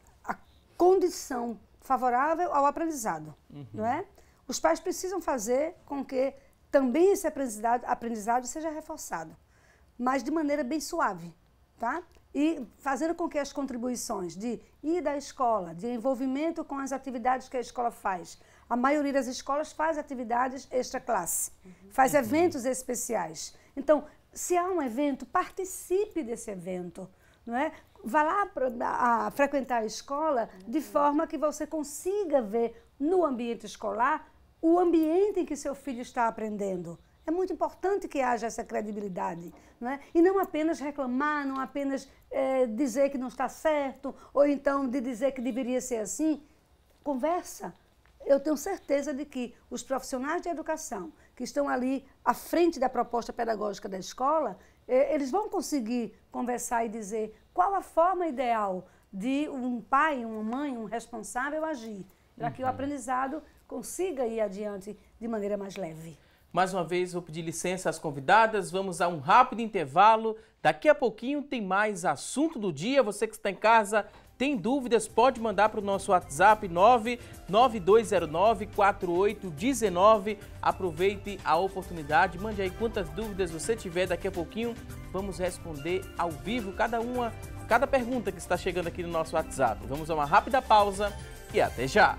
condição favorável ao aprendizado, não é? Os pais precisam fazer com que também esse aprendizado seja reforçado, mas de maneira bem suave, tá? E fazendo com que as contribuições de ir da escola, de envolvimento com as atividades que a escola faz. A maioria das escolas faz atividades extra-classe, faz eventos especiais. Então, se há um evento, participe desse evento, não é? Vá lá frequentar a escola de forma que você consiga ver no ambiente escolar o ambiente em que seu filho está aprendendo. É muito importante que haja essa credibilidade, não é? E não apenas reclamar, não apenas dizer que não está certo, ou então de dizer que deveria ser assim. Conversa. Eu tenho certeza de que os profissionais de educação que estão ali à frente da proposta pedagógica da escola, eles vão conseguir conversar e dizer qual a forma ideal de um pai, uma mãe, um responsável agir, para que o aprendizado consiga ir adiante de maneira mais leve. Mais uma vez, vou pedir licença às convidadas, vamos a um rápido intervalo. Daqui a pouquinho tem mais assunto do dia. Você que está em casa, tem dúvidas, pode mandar para o nosso WhatsApp 992094819. Aproveite a oportunidade, mande aí quantas dúvidas você tiver. Daqui a pouquinho vamos responder ao vivo cada pergunta que está chegando aqui no nosso WhatsApp. Vamos a uma rápida pausa e até já!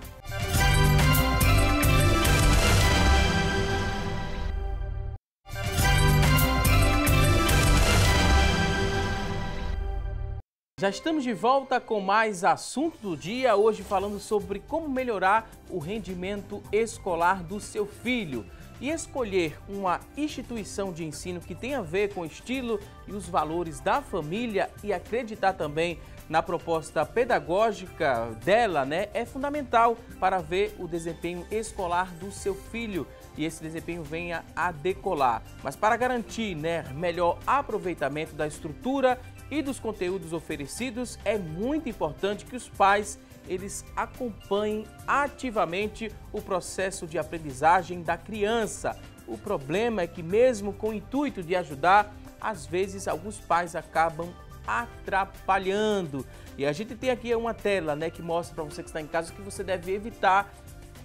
Já estamos de volta com mais assunto do dia, hoje falando sobre como melhorar o rendimento escolar do seu filho e escolher uma instituição de ensino que tenha a ver com o estilo e os valores da família e acreditar também na proposta pedagógica dela, né, é fundamental para ver o desempenho escolar do seu filho e esse desempenho venha a decolar. Mas para garantir, né, melhor aproveitamento da estrutura e dos conteúdos oferecidos, é muito importante que os pais eles acompanhem ativamente o processo de aprendizagem da criança. O problema é que mesmo com o intuito de ajudar, às vezes alguns pais acabam atrapalhando. E a gente tem aqui uma tela, né, que mostra para você que está em casa o que você deve evitar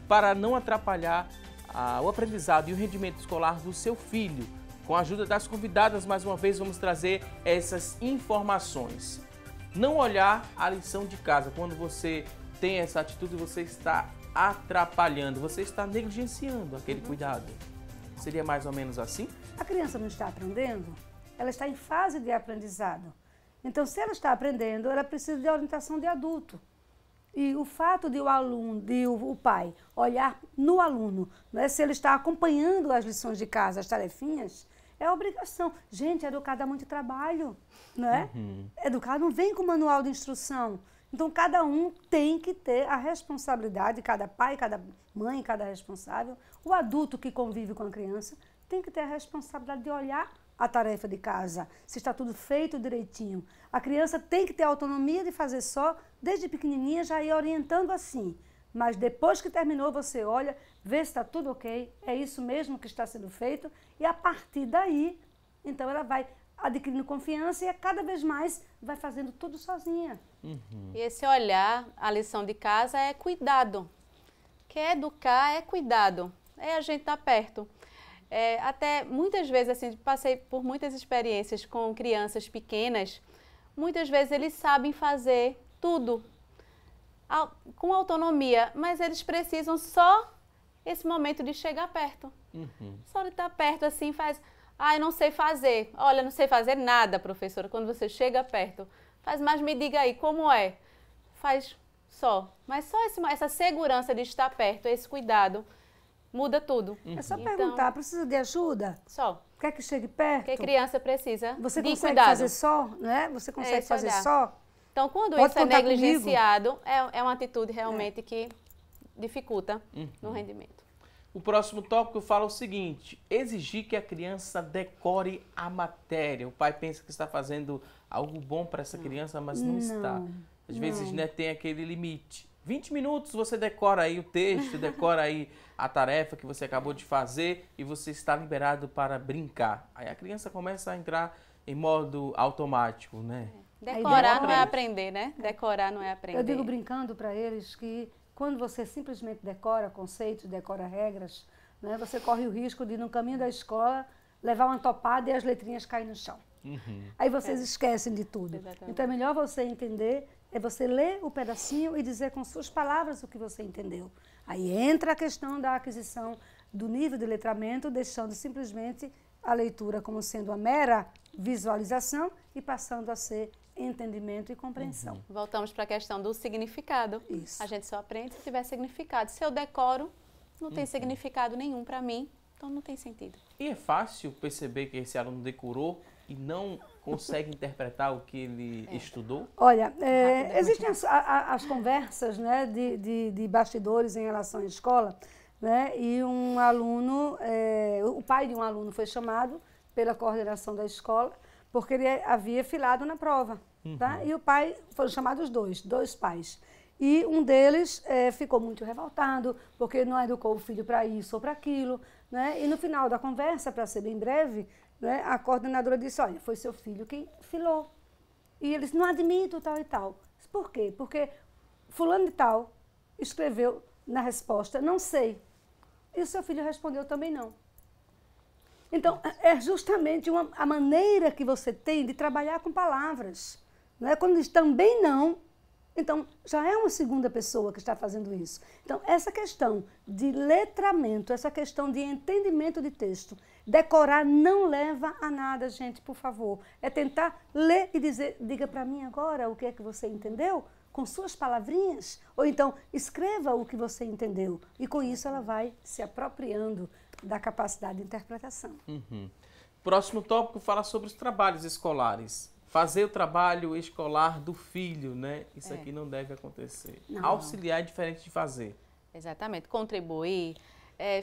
para não atrapalhar o aprendizado e o rendimento escolar do seu filho. Com a ajuda das convidadas, mais uma vez, vamos trazer essas informações. Não olhar a lição de casa. Quando você tem essa atitude, você está atrapalhando, você está negligenciando aquele cuidado. Seria mais ou menos assim? A criança não está aprendendo, ela está em fase de aprendizado. Então, se ela está aprendendo, ela precisa de orientação de adulto. E o fato de o pai olhar no aluno, né, se ele está acompanhando as lições de casa, as tarefinhas, é obrigação. Gente, educar dá muito trabalho, não é? Educar não vem com manual de instrução. Então, cada um tem que ter a responsabilidade, cada pai, cada mãe, cada responsável, o adulto que convive com a criança, tem que ter a responsabilidade de olhar a tarefa de casa, se está tudo feito direitinho. A criança tem que ter autonomia de fazer só, desde pequenininha já ir orientando assim. Mas depois que terminou, você olha, vê se está tudo ok, é isso mesmo que está sendo feito, e a partir daí, então ela vai adquirindo confiança e cada vez mais vai fazendo tudo sozinha. E esse olhar, a lição de casa é cuidado. Quer educar é cuidado, é a gente estar perto. Até muitas vezes, assim, passei por muitas experiências com crianças pequenas, muitas vezes eles sabem fazer tudo com autonomia, mas eles precisam só esse momento de chegar perto. Só de estar perto assim faz, eu não sei fazer. Olha, não sei fazer nada, professora, quando você chega perto. Faz, mas me diga aí, como é? Faz só. Mas só essa segurança de estar perto, esse cuidado, muda tudo. É só perguntar, precisa de ajuda? Só. Quer que chegue perto? Porque criança precisa Você de consegue cuidado. fazer só, né? Você consegue fazer olhar. só? Então, quando Pode isso é contar negligenciado, é uma atitude realmente que dificulta no rendimento. O próximo tópico fala o seguinte: exigir que a criança decore a matéria. O pai pensa que está fazendo algo bom para essa criança, mas não está. Às vezes, né, tem aquele limite. 20 minutos você decora aí o texto, decora aí a tarefa que você acabou de fazer e você está liberado para brincar. Aí a criança começa a entrar em modo automático, né? Decorar não é aprender, né? Decorar não é aprender. Eu digo brincando para eles que quando você simplesmente decora conceitos, decora regras, né, você corre o risco de, no caminho da escola, levar uma topada e as letrinhas caem no chão. Aí vocês esquecem de tudo. Exatamente. Então é melhor você entender, é você ler o pedacinho e dizer com suas palavras o que você entendeu. Aí entra a questão da aquisição do nível de letramento, deixando simplesmente a leitura como sendo uma mera visualização e passando a ser entendimento e compreensão. Voltamos para a questão do significado. Isso. A gente só aprende se tiver significado. Se eu decoro, não tem significado nenhum para mim, então não tem sentido. E é fácil perceber que esse aluno decorou e não consegue interpretar o que ele estudou? Olha, existem as conversas, né, de bastidores em relação à escola, né, e um aluno, o pai de um aluno foi chamado pela coordenação da escola porque ele havia filado na prova, tá? E o pai, foram chamados dois pais. E um deles ficou muito revoltado porque não educou o filho para isso ou para aquilo, né? E no final da conversa, para ser bem breve, né, a coordenadora disse: olha, foi seu filho quem filou. E eles: não admito, tal e tal. Por quê? Porque fulano de tal escreveu na resposta: não sei. E o seu filho respondeu também não. Então, é justamente a maneira que você tem de trabalhar com palavras. Né? Quando diz também não, então já é uma segunda pessoa que está fazendo isso. Então, essa questão de letramento, essa questão de entendimento de texto, decorar não leva a nada, gente, por favor. É tentar ler e dizer: diga para mim agora o que é que você entendeu, com suas palavrinhas. Ou então, escreva o que você entendeu. E com isso ela vai se apropriando da capacidade de interpretação. Próximo tópico fala sobre os trabalhos escolares. Fazer o trabalho escolar do filho, né? Isso aqui não deve acontecer. Não. Auxiliar é diferente de fazer. Exatamente. Contribuir,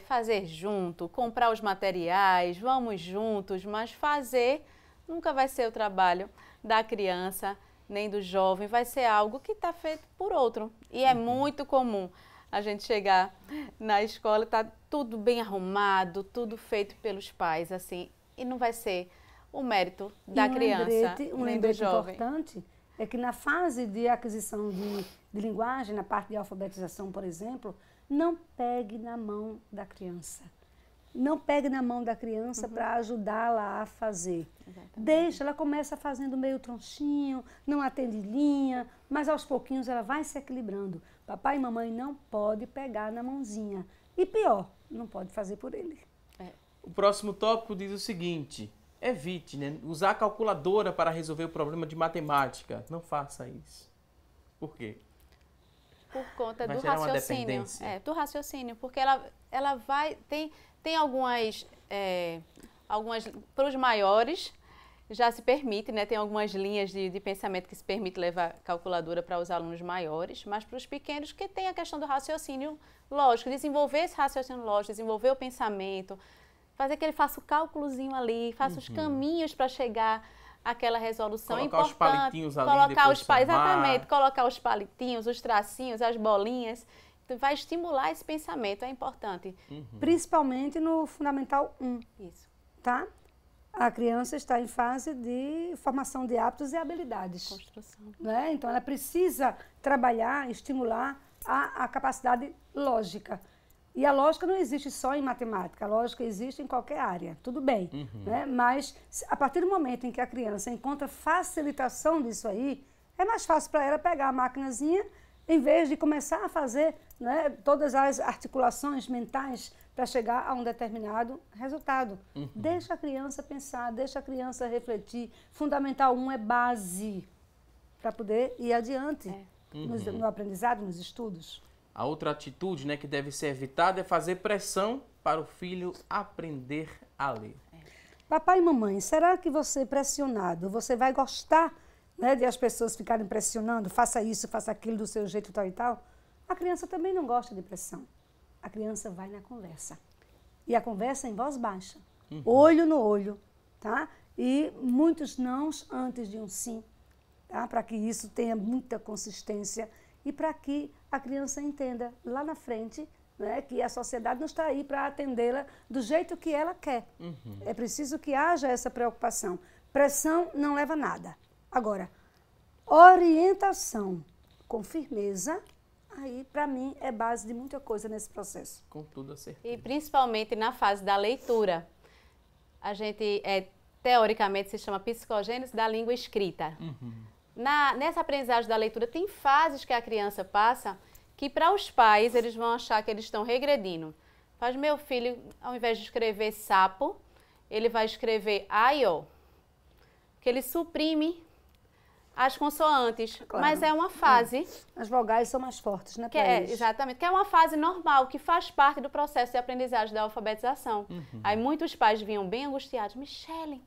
fazer junto, comprar os materiais, vamos juntos, mas fazer nunca vai ser o trabalho da criança nem do jovem, vai ser algo que está feito por outro. E é muito comum a gente chegar na escola, tá tudo bem arrumado, tudo feito pelos pais, assim, e não vai ser o mérito da criança, Um nem do lembrete jovem. importante é que na fase de aquisição de linguagem, na parte de alfabetização, por exemplo, não pegue na mão da criança. Não pegue na mão da criança para ajudá-la a fazer. Exatamente. Deixa, ela começa fazendo meio tronchinho, não atende linha, mas aos pouquinhos ela vai se equilibrando. Papai e mamãe não pode pegar na mãozinha. E pior, não pode fazer por ele. O próximo tópico diz o seguinte: evite, né, usar a calculadora para resolver o problema de matemática. Não faça isso. Por quê? Por conta Vai do gerar uma raciocínio. dependência. Do raciocínio, porque ela vai... Tem algumas para os maiores já se permite, né? Tem algumas linhas de pensamento que se permite levar calculadora para os alunos maiores, mas para os pequenos que tem a questão do raciocínio lógico, desenvolver esse raciocínio lógico, desenvolver o pensamento, fazer que ele faça o cálculozinho ali, faça os caminhos para chegar àquela resolução. Colocar os palitinhos ali, colocar depois somar. exatamente, colocar os palitinhos, os tracinhos, as bolinhas. Vai estimular esse pensamento, é importante. Principalmente no Fundamental 1. Isso. Tá? A criança está em fase de formação de hábitos e habilidades. Construção. Né? Então, ela precisa trabalhar, estimular a capacidade lógica. E a lógica não existe só em matemática, a lógica existe em qualquer área, tudo bem. Né? Mas, a partir do momento em que a criança encontra facilitação disso aí, é mais fácil para ela pegar a maquinazinha, em vez de começar a fazer, né, todas as articulações mentais para chegar a um determinado resultado. Deixa a criança pensar, deixa a criança refletir. Fundamental 1 é base para poder ir adiante no aprendizado, nos estudos. A outra atitude, né, que deve ser evitada é fazer pressão para o filho aprender a ler. Papai e mamãe, será que você pressionado, você vai gostar, né, de as pessoas ficarem pressionando, faça isso, faça aquilo do seu jeito tal e tal? A criança também não gosta de pressão. a criança vai na conversa. E a conversa em voz baixa, olho no olho, tá? E muitos nãos antes de um sim, tá? Para que isso tenha muita consistência e para que a criança entenda lá na frente, né, que a sociedade não está aí para atendê-la do jeito que ela quer. É preciso que haja essa preocupação. Pressão não leva a nada. Agora, orientação com firmeza, aí para mim é base de muita coisa nesse processo. Com toda certeza. E principalmente na fase da leitura. A gente, teoricamente, se chama psicogênese da língua escrita. Nessa aprendizagem da leitura, tem fases que a criança passa que para os pais eles vão achar que eles estão regredindo. Faz meu filho, ao invés de escrever sapo, ele vai escrever aió, que ele suprime as consoantes, Claro. mas é uma fase. As vogais são mais fortes, né, Que é, eles? exatamente, que é uma fase normal, que faz parte do processo de aprendizagem da alfabetização. Aí muitos pais vinham bem angustiados, Michele,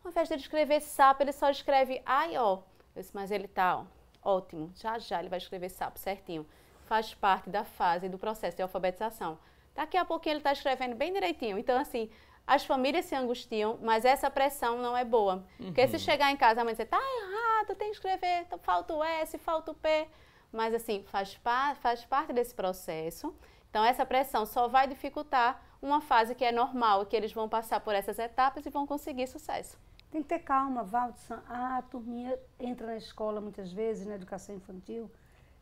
ao invés de ele escrever sapo, ele só escreve aió. Eu disse, mas ele tá ótimo, já ele vai escrever sapo certinho. Faz parte da fase do processo de alfabetização. Daqui a pouquinho ele está escrevendo bem direitinho. Então, assim, as famílias se angustiam, mas essa pressão não é boa. Porque se chegar em casa, a mãe dizer, tá errado, tem que escrever, falta o S, falta o P. Mas, assim, faz parte desse processo. Então, essa pressão só vai dificultar uma fase que é normal, que eles vão passar por essas etapas e vão conseguir sucesso. Tem que ter calma, Valdson. A turminha entra na escola muitas vezes, na educação infantil,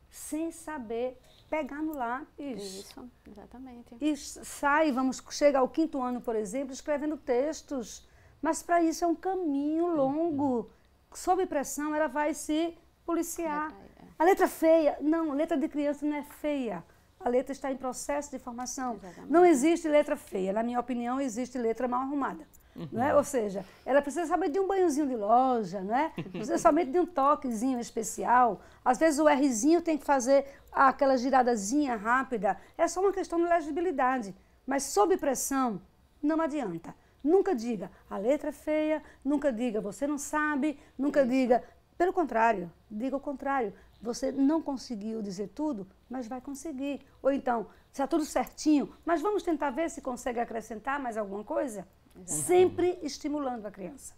sem saber pegar no lápis. Isso, exatamente. E sai, chega ao 5º ano, por exemplo, escrevendo textos. Mas para isso é um caminho longo. Sob pressão, ela vai se policiar. A letra feia, não, letra de criança não é feia. A letra está em processo de formação. Exatamente. Não existe letra feia. Na minha opinião, existe letra mal arrumada. Não é? Ou seja, ela precisa saber de um banhozinho de loja, não é? Precisa somente de um toquezinho especial. Às vezes o Rzinho tem que fazer aquela giradazinha rápida. É só uma questão de legibilidade. Mas sob pressão, não adianta. Nunca diga, a letra é feia, nunca diga, você não sabe, nunca diga. Pelo contrário, diga o contrário. Você não conseguiu dizer tudo, mas vai conseguir. Ou então, está tudo certinho, mas vamos tentar ver se consegue acrescentar mais alguma coisa? Sempre estimulando a criança.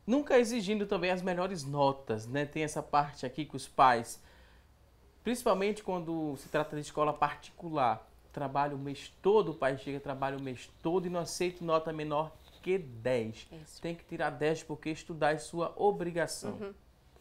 Nunca exigindo também as melhores notas, né? Tem essa parte aqui que os pais, principalmente quando se trata de escola particular, trabalha o mês todo, o pai chega, trabalha o mês todo e não aceita nota menor que 10. Isso. Tem que tirar 10 porque estudar é sua obrigação.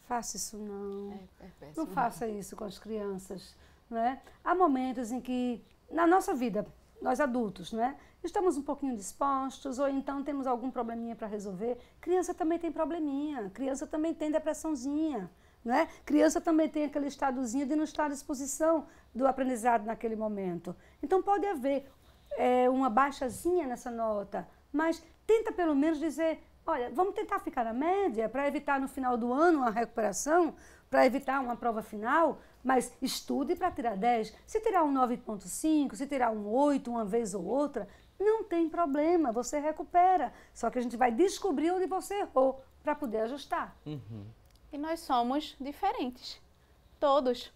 Faça isso não. É péssimo. Não faça isso com as crianças, não é? Há momentos em que, na nossa vida, nós adultos, não é? Estamos um pouquinho dispostos ou então temos algum probleminha para resolver. Criança também tem probleminha, criança também tem depressãozinha, não é? Criança também tem aquele estadozinho de não estar à disposição do aprendizado naquele momento. Então pode haver uma baixazinha nessa nota, mas tenta pelo menos dizer, olha, vamos tentar ficar na média para evitar no final do ano uma recuperação, para evitar uma prova final, mas estude para tirar 10. Se tirar um 9,5, se tirar um 8 uma vez ou outra, não tem problema, você recupera. Só que a gente vai descobrir onde você errou para poder ajustar. E nós somos diferentes, todos.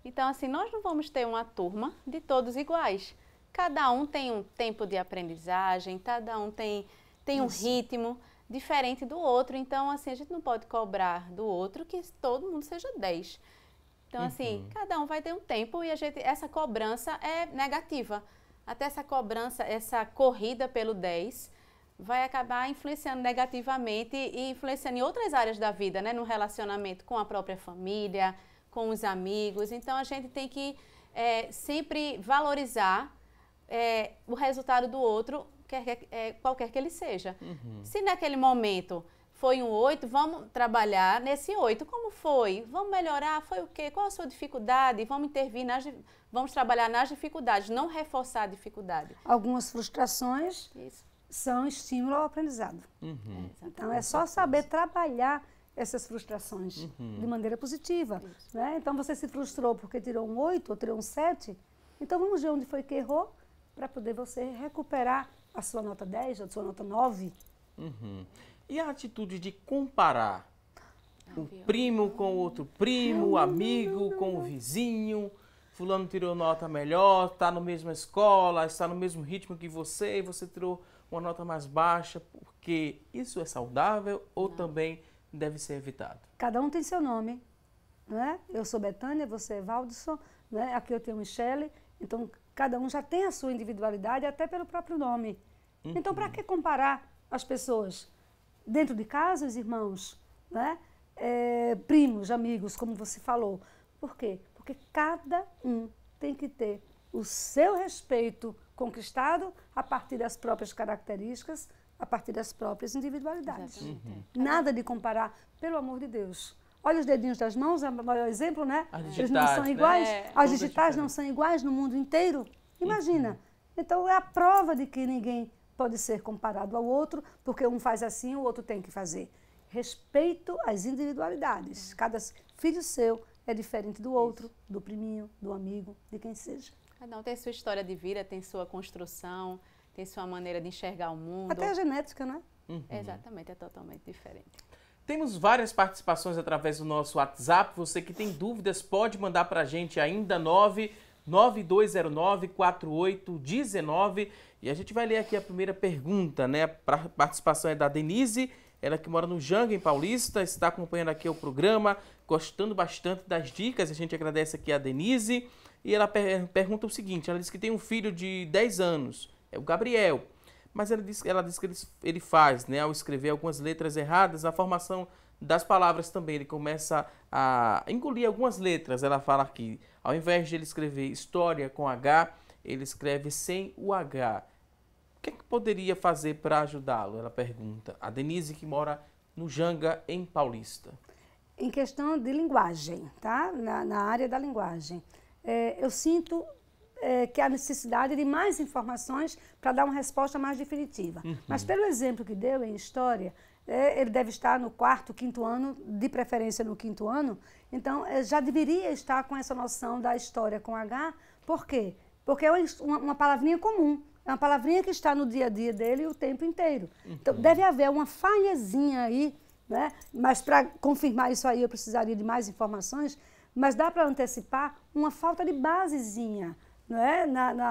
Então, assim, nós não vamos ter uma turma de todos iguais. Cada um tem um tempo de aprendizagem, cada um tem um ritmo diferente do outro. Então, assim, a gente não pode cobrar do outro que todo mundo seja 10. Então, assim, cada um vai ter um tempo e essa cobrança é negativa. Até essa cobrança, essa corrida pelo 10 vai acabar influenciando negativamente e influenciando em outras áreas da vida, né? No relacionamento com a própria família, com os amigos. Então, a gente tem que sempre valorizar o resultado do outro, qualquer que ele seja. Se naquele momento foi um 8, vamos trabalhar nesse 8. Como foi? Vamos melhorar? Foi o quê? Qual a sua dificuldade? Vamos intervir, vamos trabalhar nas dificuldades, não reforçar a dificuldade. Algumas frustrações são estímulo ao aprendizado. Então, é só saber trabalhar essas frustrações de maneira positiva. Né? Então, você se frustrou porque tirou um 8 ou tirou um 7, então vamos ver onde foi que errou para poder você recuperar a sua nota 10 ou a sua nota 9. E a atitude de comparar o primo com o outro primo, o amigo com o vizinho, fulano tirou nota melhor, está na mesma escola, está no mesmo ritmo que você, e você tirou uma nota mais baixa, porque isso é saudável ou também deve ser evitado? Cada um tem seu nome, né? Eu sou Betânia, você é Valdisson, né? Aqui eu tenho Michele, então cada um já tem a sua individualidade até pelo próprio nome. Então, para que comparar as pessoas? Dentro de casa, os irmãos, né? Primos, amigos, como você falou. Por quê? Porque cada um tem que ter o seu respeito conquistado a partir das próprias características, a partir das próprias individualidades. Nada de comparar, pelo amor de Deus. Olha os dedinhos das mãos, é o maior exemplo, né? Eles não são iguais, as digitais não são iguais no mundo inteiro. Imagina. Então, é a prova de que ninguém pode ser comparado ao outro, porque um faz assim, o outro tem que fazer. Respeito às individualidades. Cada filho seu é diferente do outro, do priminho, do amigo, de quem seja. Cada um tem sua história de vida, tem sua construção, tem sua maneira de enxergar o mundo. Até a genética, né? Exatamente, é totalmente diferente. Temos várias participações através do nosso WhatsApp. Você que tem dúvidas pode mandar para a gente ainda 99209-4819. E a gente vai ler aqui a primeira pergunta, né? A participação é da Denise, ela que mora no Janga, em Paulista, está acompanhando aqui o programa, gostando bastante das dicas. A gente agradece aqui a Denise. E ela pergunta o seguinte, ela diz que tem um filho de 10 anos, é o Gabriel. Mas ela diz que ele faz, né, ao escrever algumas letras erradas, na formação das palavras também. Ele começa a engolir algumas letras. Ela fala aqui, ao invés de ele escrever história com H, ele escreve sem o H. O que é que poderia fazer para ajudá-lo? Ela pergunta. A Denise, que mora no Janga, em Paulista. Em questão de linguagem, tá? Na área da linguagem. Eu sinto que há necessidade de mais informações para dar uma resposta mais definitiva. Mas pelo exemplo que deu em história, ele deve estar no 4º, 5º ano, de preferência no 5º ano, então já deveria estar com essa noção da história com H. Por quê? Porque é uma palavrinha comum, é uma palavrinha que está no dia a dia dele o tempo inteiro. Então deve haver uma falhazinha aí, né? Mas para confirmar isso aí eu precisaria de mais informações, mas dá para antecipar uma falta de basezinha, não é?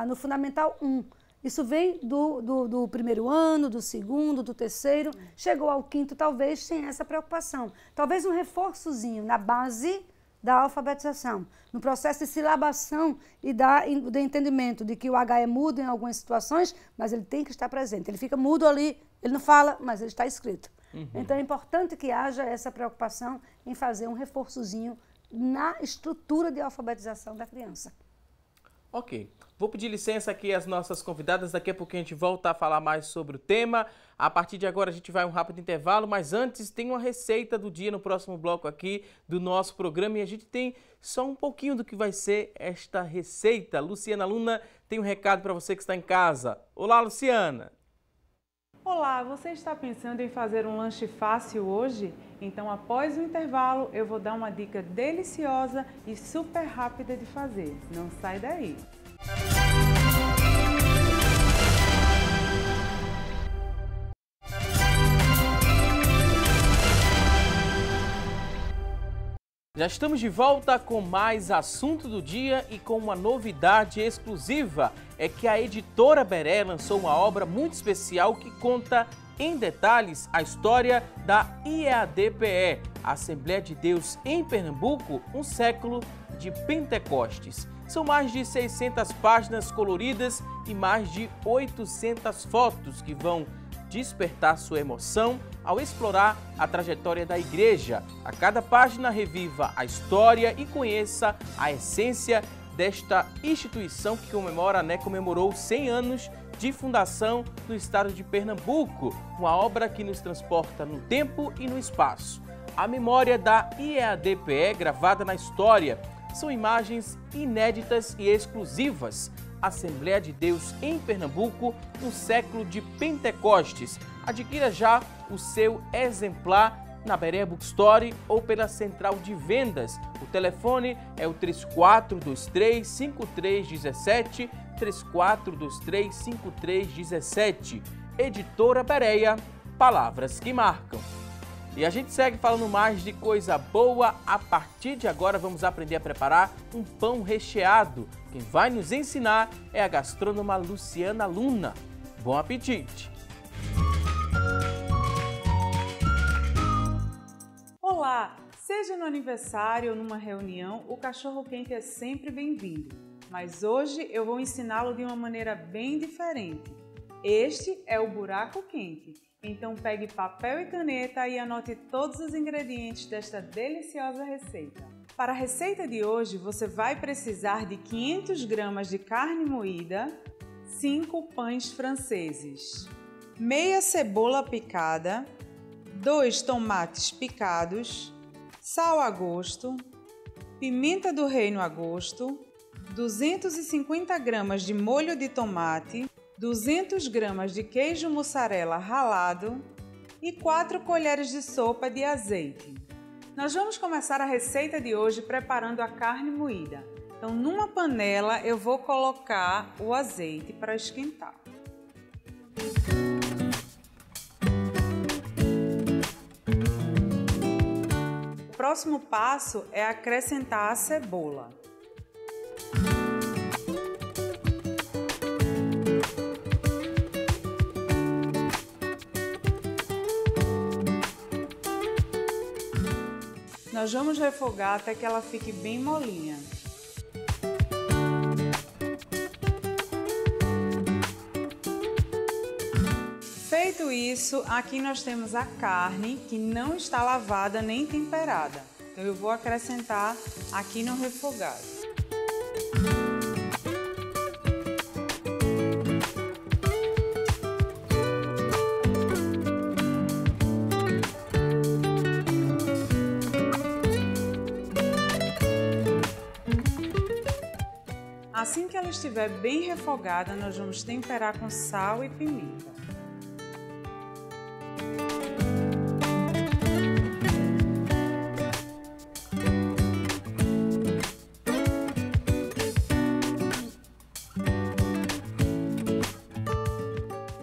No Fundamental 1. Isso vem do primeiro ano, do segundo, do terceiro, chegou ao 5º, talvez sem essa preocupação. Talvez um reforçozinho na base da alfabetização, no processo de silabação e do entendimento de que o H é mudo em algumas situações, mas ele tem que estar presente. Ele fica mudo ali, ele não fala, mas ele está escrito. Então é importante que haja essa preocupação em fazer um reforçozinho na estrutura de alfabetização da criança. Ok. Vou pedir licença aqui às nossas convidadas, daqui a pouco a gente volta a falar mais sobre o tema. A partir de agora a gente vai a um rápido intervalo, mas antes tem uma receita do dia no próximo bloco aqui do nosso programa e a gente tem só um pouquinho do que vai ser esta receita. Luciana Luna tem um recado para você que está em casa. Olá, Luciana! Olá, você está pensando em fazer um lanche fácil hoje? Então, após o intervalo, eu vou dar uma dica deliciosa e super rápida de fazer. Não sai daí! Já estamos de volta com mais assunto do dia e com uma novidade exclusiva. É que a editora Beré lançou uma obra muito especial que conta em detalhes a história da IEAD-PE, Assembleia de Deus em Pernambuco, um século de Pentecostes. São mais de 600 páginas coloridas e mais de 800 fotos que vão despertar sua emoção ao explorar a trajetória da igreja. A cada página reviva a história e conheça a essência desta instituição que comemorou 100 anos de fundação no estado de Pernambuco, uma obra que nos transporta no tempo e no espaço. A memória da IEAD-PE gravada na história são imagens inéditas e exclusivas. Assembleia de Deus em Pernambuco, um século de Pentecostes. Adquira já o seu exemplar na Beré Bookstore ou pela central de vendas. O telefone é o 3423-5317, 3423-5317. Editora Bereia, palavras que marcam. E a gente segue falando mais de coisa boa. A partir de agora vamos aprender a preparar um pão recheado. Quem vai nos ensinar é a gastrônoma Luciana Luna. Bom apetite! Olá! Seja no aniversário ou numa reunião, o cachorro-quente é sempre bem-vindo. Mas hoje eu vou ensiná-lo de uma maneira bem diferente. Este é o buraco quente. Então pegue papel e caneta e anote todos os ingredientes desta deliciosa receita. Para a receita de hoje, você vai precisar de 500 gramas de carne moída, 5 pães franceses, meia cebola picada, 2 tomates picados, sal a gosto, pimenta do reino a gosto, 250 gramas de molho de tomate, 200 gramas de queijo mussarela ralado e 4 colheres de sopa de azeite. Nós vamos começar a receita de hoje preparando a carne moída. Então, numa panela eu vou colocar o azeite para esquentar. O próximo passo é acrescentar a cebola. Nós vamos refogar até que ela fique bem molinha. Feito isso, aqui nós temos a carne que não está lavada nem temperada. Então eu vou acrescentar aqui no refogado. Assim que ela estiver bem refogada, nós vamos temperar com sal e pimenta.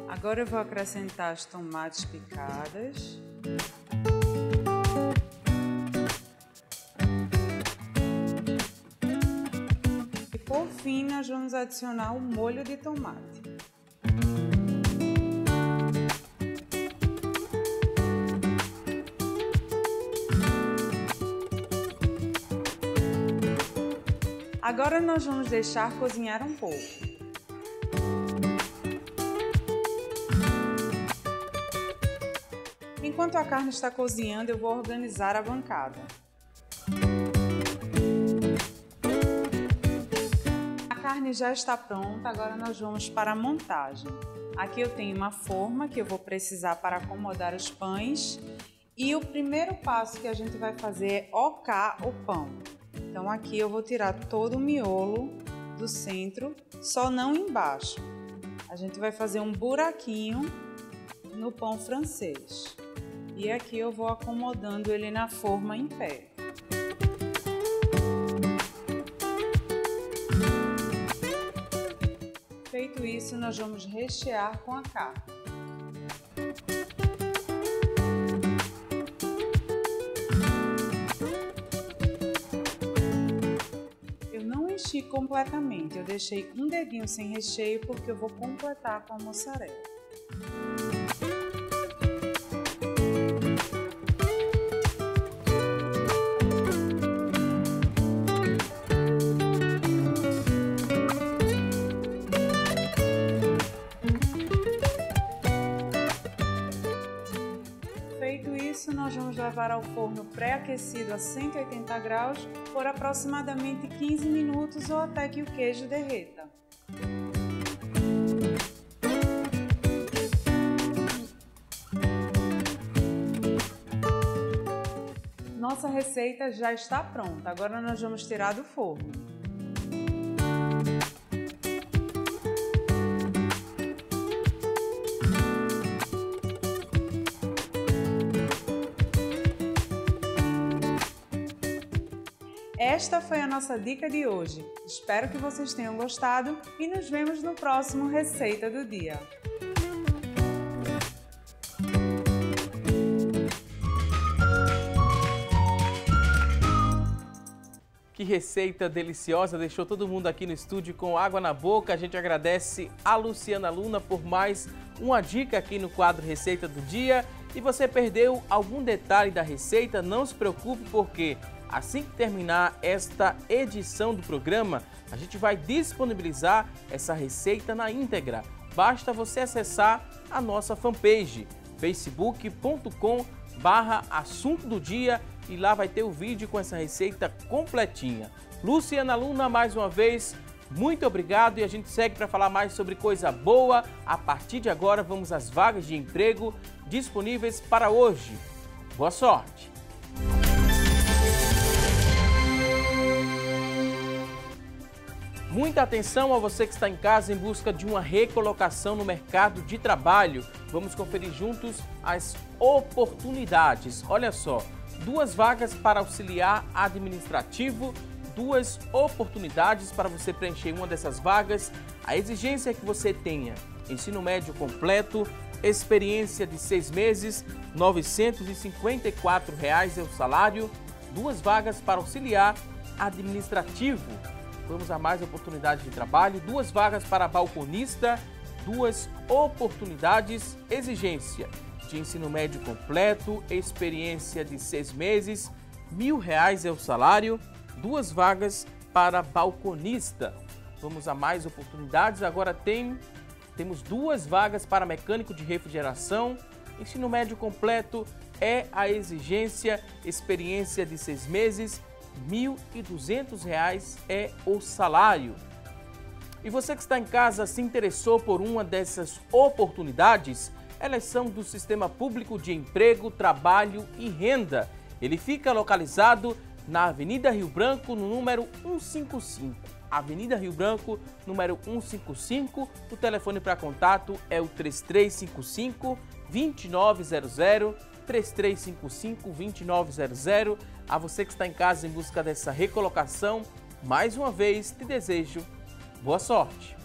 Agora eu vou acrescentar as tomates picadas. Por fim, nós vamos adicionar o molho de tomate. Agora nós vamos deixar cozinhar um pouco. Enquanto a carne está cozinhando, eu vou organizar a bancada. A carne já está pronta, agora nós vamos para a montagem. Aqui eu tenho uma forma que eu vou precisar para acomodar os pães e o primeiro passo que a gente vai fazer é ocar o pão. Então aqui eu vou tirar todo o miolo do centro, só não embaixo. A gente vai fazer um buraquinho no pão francês e aqui eu vou acomodando ele na forma em pé. Feito isso, nós vamos rechear com a carne. Eu não enchi completamente, eu deixei um dedinho sem recheio porque eu vou completar com a mussarela. Nós vamos levar ao forno pré-aquecido a 180 graus por aproximadamente 15 minutos ou até que o queijo derreta. Nossa receita já está pronta, agora nós vamos tirar do forno. Esta foi a nossa dica de hoje. Espero que vocês tenham gostado e nos vemos no próximo Receita do Dia. Que receita deliciosa, deixou todo mundo aqui no estúdio com água na boca. A gente agradece a Luciana Luna por mais uma dica aqui no quadro Receita do Dia. E você perdeu algum detalhe da receita, não se preocupe, porque assim que terminar esta edição do programa, a gente vai disponibilizar essa receita na íntegra. Basta você acessar a nossa fanpage, facebook.com/assunto do dia, e lá vai ter o vídeo com essa receita completinha. Luciana Luna, mais uma vez, muito obrigado, e a gente segue para falar mais sobre coisa boa. A partir de agora, vamos às vagas de emprego disponíveis para hoje. Boa sorte! Muita atenção a você que está em casa em busca de uma recolocação no mercado de trabalho. Vamos conferir juntos as oportunidades. Olha só, 2 vagas para auxiliar administrativo, 2 oportunidades para você preencher uma dessas vagas. A exigência é que você tenha ensino médio completo, experiência de 6 meses, R$ 954 é o salário, 2 vagas para auxiliar administrativo. Vamos a mais oportunidades de trabalho, 2 vagas para balconista, 2 oportunidades, exigência de ensino médio completo, experiência de 6 meses, R$ 1.000 é o salário, 2 vagas para balconista. Vamos a mais oportunidades, agora temos 2 vagas para mecânico de refrigeração, ensino médio completo é a exigência, experiência de 6 meses, R$ 1.200 é o salário. E você que está em casa se interessou por uma dessas oportunidades? Elas são do Sistema Público de Emprego, Trabalho e Renda. Ele fica localizado na Avenida Rio Branco, no número 155. Avenida Rio Branco, número 155. O telefone para contato é o 3355-2900, 3355-2900. A você que está em casa em busca dessa recolocação, mais uma vez te desejo boa sorte.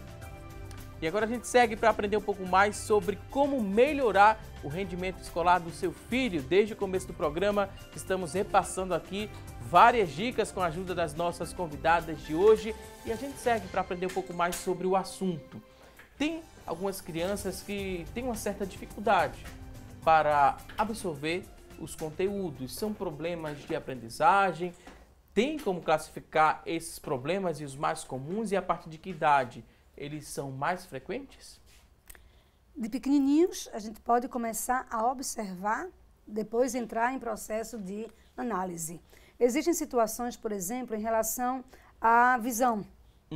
E agora a gente segue para aprender um pouco mais sobre como melhorar o rendimento escolar do seu filho. Desde o começo do programa, estamos repassando aqui várias dicas com a ajuda das nossas convidadas de hoje, e a gente segue para aprender um pouco mais sobre o assunto. Tem algumas crianças que têm uma certa dificuldade para absorver os conteúdos, são problemas de aprendizagem. Tem como classificar esses problemas e os mais comuns, e a partir de que idade eles são mais frequentes? De pequenininhos, a gente pode começar a observar, depois entrar em processo de análise. Existem situações, por exemplo, em relação à visão,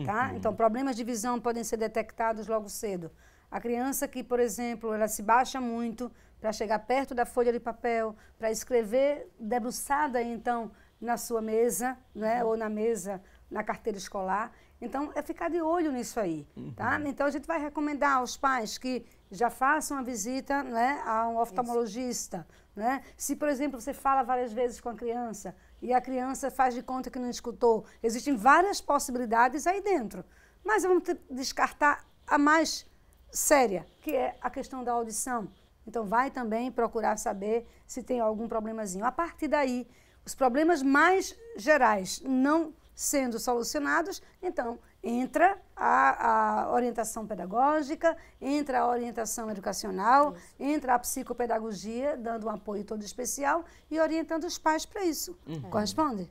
tá? Então, problemas de visão podem ser detectados logo cedo. A criança que, por exemplo, ela se baixa muito para chegar perto da folha de papel, para escrever debruçada, então, na sua mesa, né? Ou na mesa, na carteira escolar. Então, é ficar de olho nisso aí, tá? Então, a gente vai recomendar aos pais que já façam a visita, né, a um oftalmologista, né? Se, por exemplo, você fala várias vezes com a criança e a criança faz de conta que não escutou, existem várias possibilidades aí dentro. Mas vamos descartar a mais séria, que é a questão da audição. Então, vai também procurar saber se tem algum problemazinho. A partir daí, os problemas mais gerais não sendo solucionados, então entra a orientação pedagógica, entra a orientação educacional, entra a psicopedagogia, dando um apoio todo especial e orientando os pais para isso. Corresponde?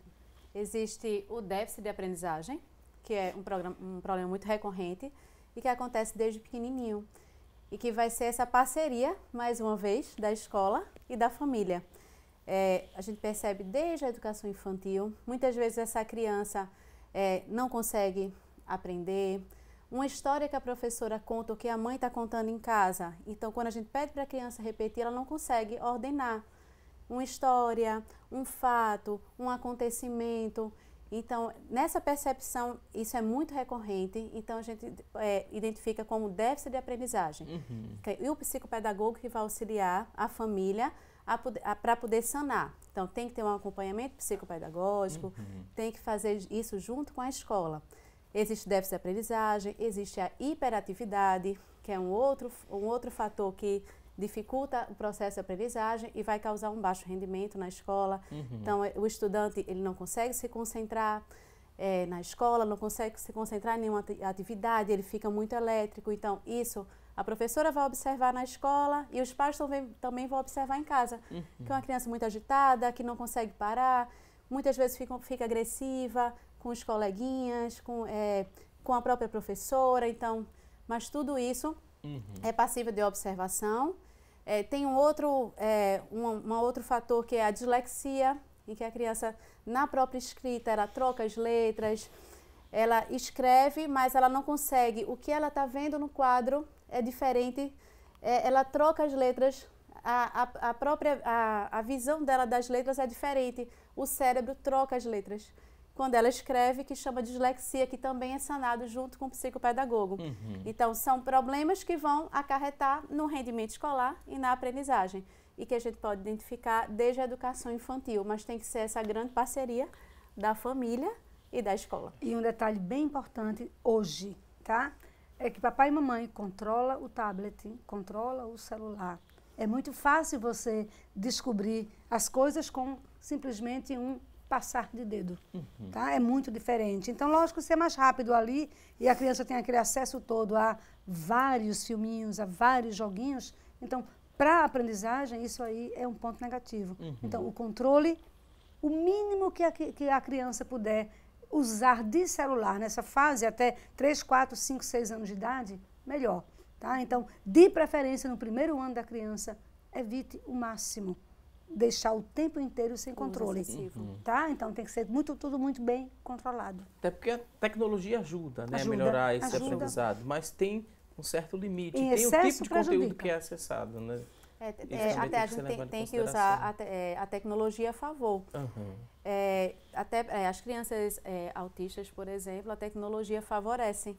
Existe o déficit de aprendizagem, que é um problema muito recorrente e que acontece desde pequenininho. E que vai ser essa parceria, mais uma vez, da escola e da família. A gente percebe desde a educação infantil, muitas vezes essa criança não consegue aprender. Uma história que a professora conta ou que a mãe está contando em casa, então quando a gente pede para a criança repetir, ela não consegue ordenar. Uma história, um fato, um acontecimento. Então, nessa percepção, isso é muito recorrente, então a gente identifica como déficit de aprendizagem. E o psicopedagogo que vai auxiliar a família para poder sanar. Então, tem que ter um acompanhamento psicopedagógico, tem que fazer isso junto com a escola. Existe déficit de aprendizagem, existe a hiperatividade, que é um outro fator que dificulta o processo de aprendizagem e vai causar um baixo rendimento na escola. Então, o estudante ele não consegue se concentrar. na escola, não consegue se concentrar em nenhuma atividade, ele fica muito elétrico. Então, isso a professora vai observar na escola e os pais também vão observar em casa. Que é uma criança muito agitada, que não consegue parar, muitas vezes fica agressiva com os coleguinhas, com a própria professora. Então, mas tudo isso é passível de observação. Tem um outro fator que é a dislexia, em que a criança, na própria escrita, ela troca as letras, ela escreve, mas ela não consegue. O que ela está vendo no quadro é diferente, ela troca as letras, a visão dela das letras é diferente, o cérebro troca as letras. Quando ela escreve, que chama de dislexia, que também é sanado junto com o psicopedagogo. Então, são problemas que vão acarretar no rendimento escolar e na aprendizagem, e que a gente pode identificar desde a educação infantil, mas tem que ser essa grande parceria da família e da escola. E um detalhe bem importante hoje, tá? É que papai e mamãe controla o tablet, controla o celular. É muito fácil você descobrir as coisas com simplesmente um passar de dedo, tá? É muito diferente. Então, lógico, se é mais rápido ali e a criança tem aquele acesso todo a vários filminhos, a vários joguinhos, então, para a aprendizagem, isso aí é um ponto negativo. Então, o controle, o mínimo que a criança puder usar de celular nessa fase, até 3, 4, 5, 6 anos de idade, melhor. Tá? Então, de preferência, no primeiro ano da criança, evite o máximo deixar o tempo inteiro sem controle. Tá? Então, tem que ser tudo muito bem controlado. Até porque a tecnologia ajuda, né, a melhorar esse aprendizado, mas tem um certo limite, tem o tipo de conteúdo que é acessado, né? Até a gente tem que usar a tecnologia a favor. As crianças autistas, por exemplo, a tecnologia favorece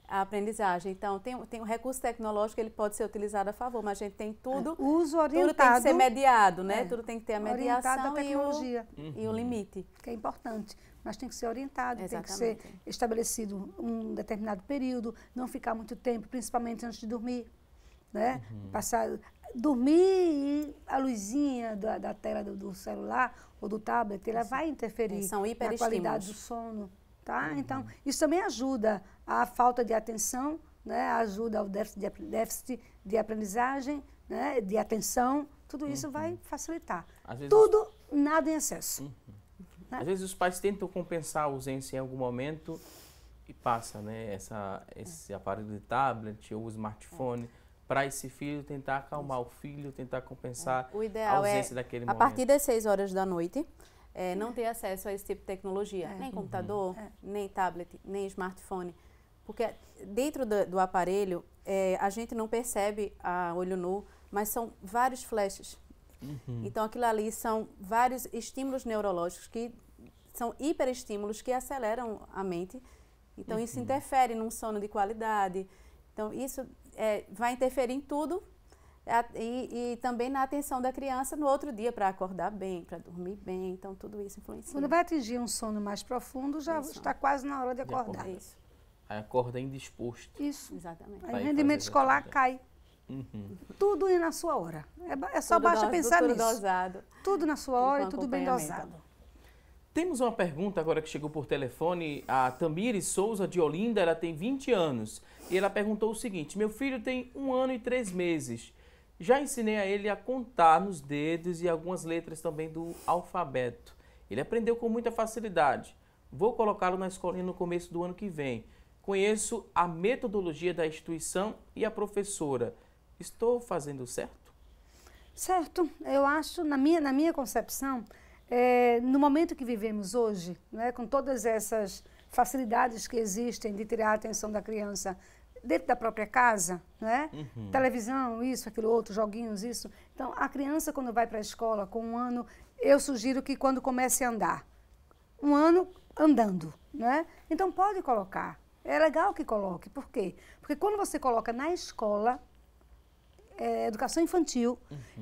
a aprendizagem. Então, tem um recurso tecnológico, ele pode ser utilizado a favor, mas a gente tem tudo, uso orientado, tudo tem que ser mediado, né? Tudo tem que ter a mediação tecnologia. E o limite. Que é importante, mas tem que ser orientado, tem que ser estabelecido um determinado período, não ficar muito tempo, principalmente antes de dormir, né? Dormir e a luzinha da tela do celular ou do tablet, ela vai interferir na qualidade do sono. Tá? Então, isso também ajuda a falta de atenção, né? Ajuda ao déficit de aprendizagem, né? De atenção, tudo isso vai facilitar. Tudo, nada em excesso. Né? Às vezes os pais tentam compensar a ausência em algum momento e passa, né? Esse aparelho de tablet ou smartphone para esse filho tentar acalmar o filho, tentar compensar a ausência daquele momento. A partir das 6 horas da noite, não ter acesso a esse tipo de tecnologia, nem computador, nem tablet, nem smartphone, porque dentro do aparelho a gente não percebe a olho nu, mas são vários flashes. Então aquilo ali são vários estímulos neurológicos que são hiperestímulos que aceleram a mente. Então isso interfere num sono de qualidade. Então isso vai interferir em tudo. E também na atenção da criança no outro dia, para acordar bem, para dormir bem. Então, tudo isso influencia. Quando vai atingir um sono mais profundo, já está quase na hora de acordar. Isso. Aí acorda indisposto. Isso. Exatamente. Aí o rendimento escolar cai. Tudo na sua hora. Só basta pensar nisso. Dosado. Tudo na sua hora e tudo bem dosado. Temos uma pergunta agora que chegou por telefone. A Tamires Souza, de Olinda, ela tem 20 anos. E ela perguntou o seguinte: meu filho tem 1 ano e 3 meses. Já ensinei a ele a contar nos dedos e algumas letras também do alfabeto. Ele aprendeu com muita facilidade. Vou colocá-lo na escolinha no começo do ano que vem. Conheço a metodologia da instituição e a professora. Estou fazendo certo? Certo. Eu acho, na minha concepção, no momento que vivemos hoje, né, com todas essas facilidades que existem de tirar a atenção da criança dentro da própria casa, né? Televisão, isso, aquilo outro, joguinhos, isso. Então, a criança, quando vai para a escola com 1 ano, eu sugiro que quando comece a andar, 1 ano andando, né? Então, pode colocar. É legal que coloque. Por quê? Porque quando você coloca na escola, educação infantil,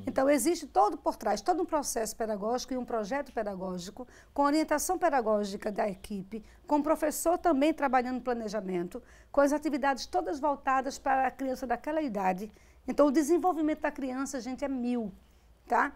então existe todo por trás, todo um processo pedagógico e um projeto pedagógico, com orientação pedagógica da equipe, com o professor também trabalhando no planejamento, com as atividades todas voltadas para a criança daquela idade. Então o desenvolvimento da criança, gente, é 1000, tá?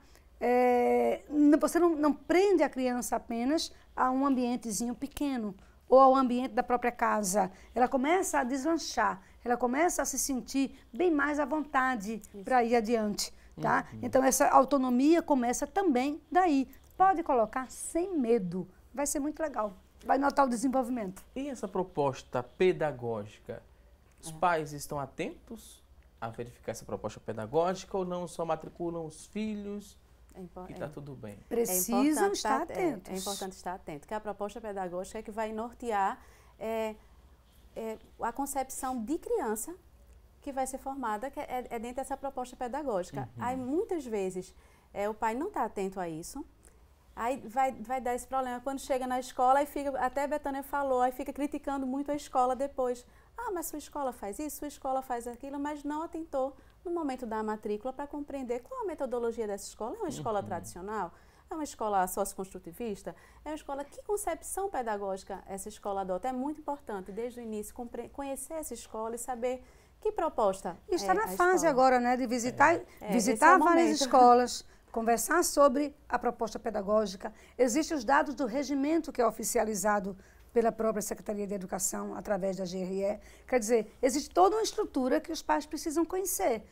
Você não prende a criança apenas a um ambientezinho pequeno. ou ao ambiente da própria casa, ela começa a deslanchar, ela começa a se sentir bem mais à vontade para ir adiante, tá? Então, essa autonomia começa também daí. Pode colocar sem medo, vai ser muito legal, vai notar o desenvolvimento. E essa proposta pedagógica, os pais estão atentos a verificar essa proposta pedagógica ou não só matriculam os filhos e está tudo bem? Precisam estar atentos. É importante estar atento, porque a proposta pedagógica é que vai nortear a concepção de criança que vai ser formada, que é dentro dessa proposta pedagógica. Aí, muitas vezes, o pai não está atento a isso, aí vai dar esse problema quando chega na escola e fica, até a Betânia falou, aí fica criticando muito a escola depois. Ah, mas sua escola faz isso, sua escola faz aquilo, mas não atentou no momento da matrícula para compreender qual a metodologia dessa escola. É uma escola tradicional? É uma escola socioconstrutivista? É uma escola... Que concepção pedagógica essa escola adota? É muito importante, desde o início, conhecer essa escola e saber que proposta E está na fase escola. Agora, né, de visitar esse várias escolas, conversar sobre a proposta pedagógica. Existem os dados do regimento que é oficializado pela própria Secretaria de Educação, através da GRE. Quer dizer, existe toda uma estrutura que os pais precisam conhecer.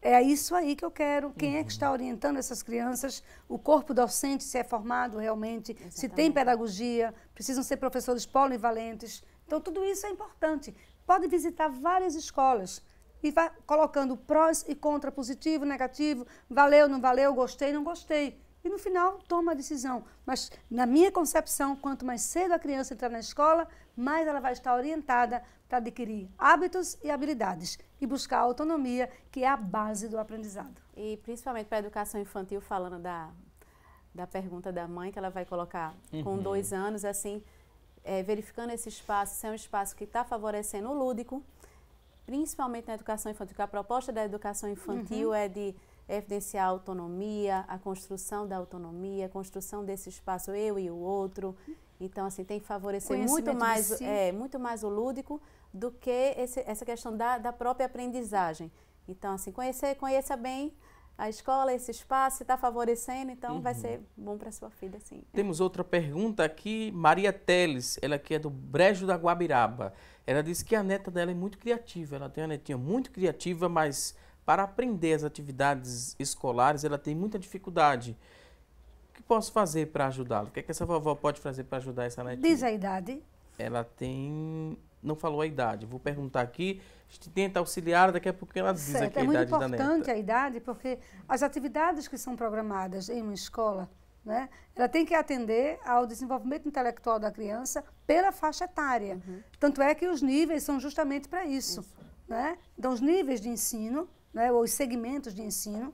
É isso aí que eu quero, quem é que está orientando essas crianças, o corpo docente, se é formado realmente, Exatamente. Se tem pedagogia, precisam ser professores polivalentes. Então, tudo isso é importante. Pode visitar várias escolas e vai colocando prós e contra, positivo, negativo, valeu, não valeu, gostei, não gostei. E no final toma a decisão. Mas na minha concepção, quanto mais cedo a criança entrar na escola, mais ela vai estar orientada para adquirir hábitos e habilidades e buscar a autonomia, que é a base do aprendizado. E principalmente para a educação infantil, falando da pergunta da mãe, que ela vai colocar com 2 anos, assim, verificando esse espaço, se é um espaço que está favorecendo o lúdico, principalmente na educação infantil, porque a proposta da educação infantil é de evidenciar a autonomia, a construção da autonomia, a construção desse espaço eu e o outro. Então, assim, tem que favorecer muito mais o lúdico do que essa questão da própria aprendizagem. Então, assim, conheça bem a escola, esse espaço, se está favorecendo, então vai ser bom para sua filha, sim. Temos outra pergunta aqui, Maria Teles, ela que é do Brejo da Guabiraba. Ela disse que a neta dela é muito criativa, ela tem uma netinha muito criativa, mas para aprender as atividades escolares ela tem muita dificuldade. O que posso fazer para ajudá-la? O que é que essa vovó pode fazer para ajudar essa netinha? Diz a idade. Ela tem... Não falou a idade. Vou perguntar aqui. A gente tenta auxiliar, daqui a pouco ela diz aqui a idade da neta. É muito importante a idade, porque as atividades que são programadas em uma escola, né, ela tem que atender ao desenvolvimento intelectual da criança pela faixa etária. Tanto é que os níveis são justamente para isso. Né? Então, os níveis de ensino, né, ou os segmentos de ensino,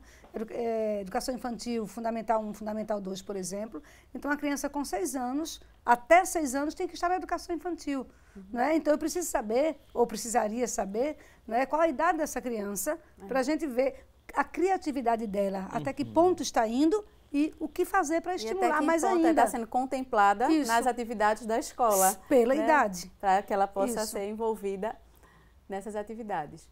educação infantil, Fundamental 1, Fundamental 2, por exemplo. Então, a criança com 6 anos, até 6 anos, tem que estar na educação infantil. Né? Então, eu preciso saber, ou precisaria saber, né, qual a idade dessa criança, para a gente ver a criatividade dela, até que ponto está indo e o que fazer para estimular mais ainda. Está sendo contemplada nas atividades da escola. Pela idade. Para que ela possa ser envolvida nessas atividades.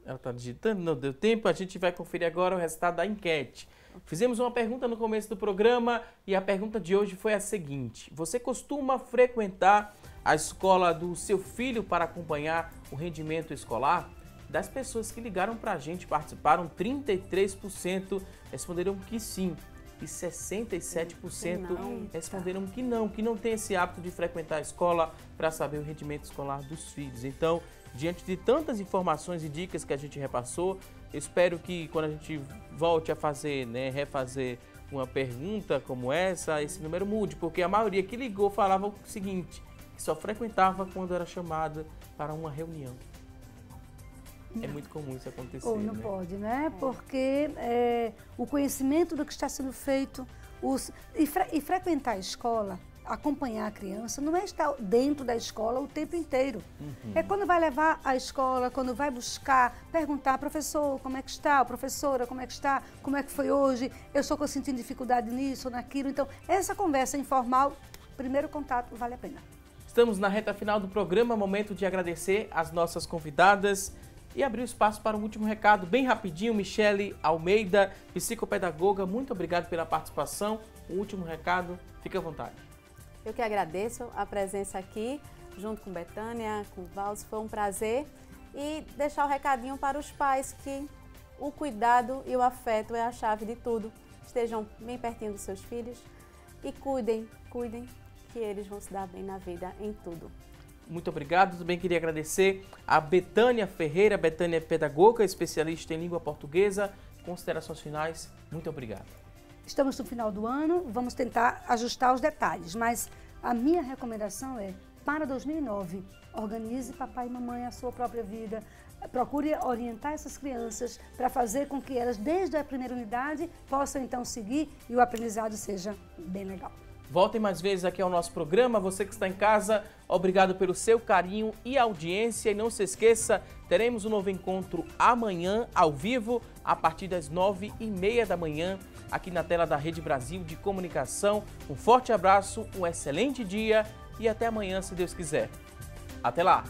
Ela está digitando, não deu tempo, a gente vai conferir agora o resultado da enquete. Fizemos uma pergunta no começo do programa e a pergunta de hoje foi a seguinte: você costuma frequentar a escola do seu filho para acompanhar o rendimento escolar? Das pessoas que ligaram para a gente, participaram, 33% responderam que sim e 67% responderam que não tem esse hábito de frequentar a escola para saber o rendimento escolar dos filhos. Então, diante de tantas informações e dicas que a gente repassou, eu espero que quando a gente volte a fazer, né, refazer uma pergunta como essa, esse número mude, porque a maioria que ligou falava o seguinte, que só frequentava quando era chamada para uma reunião. É muito comum isso acontecer. Ou não pode, né? Porque o conhecimento do que está sendo feito e frequentar a escola, acompanhar a criança, não é estar dentro da escola o tempo inteiro. É quando vai levar à escola, quando vai buscar, perguntar, professor, como é que está? Professora, como é que está? Como é que foi hoje? Eu estou sentindo dificuldade nisso ou naquilo. Então, essa conversa informal, primeiro contato, vale a pena. Estamos na reta final do programa, momento de agradecer as nossas convidadas e abrir o espaço para um último recado, bem rapidinho. Michele Almeida, psicopedagoga, muito obrigado pela participação. Um último recado, fique à vontade. Eu que agradeço a presença aqui, junto com Betânia, com Valdes, foi um prazer. E deixar o recadinho para os pais que o cuidado e o afeto é a chave de tudo. Estejam bem pertinho dos seus filhos e cuidem, que eles vão se dar bem na vida em tudo. Muito obrigado. Também queria agradecer a Betânia Ferreira. Betânia é pedagoga, especialista em língua portuguesa. Considerações finais, muito obrigado. Estamos no final do ano, vamos tentar ajustar os detalhes, mas a minha recomendação é, para 2009, organize papai e mamãe a sua própria vida, procure orientar essas crianças para fazer com que elas, desde a primeira unidade, possam então seguir e o aprendizado seja bem legal. Voltem mais vezes aqui ao nosso programa. Você que está em casa, obrigado pelo seu carinho e audiência. E não se esqueça, teremos um novo encontro amanhã, ao vivo, a partir das 9h30 da manhã, aqui na tela da Rede Brasil de Comunicação. Um forte abraço, um excelente dia e até amanhã, se Deus quiser. Até lá!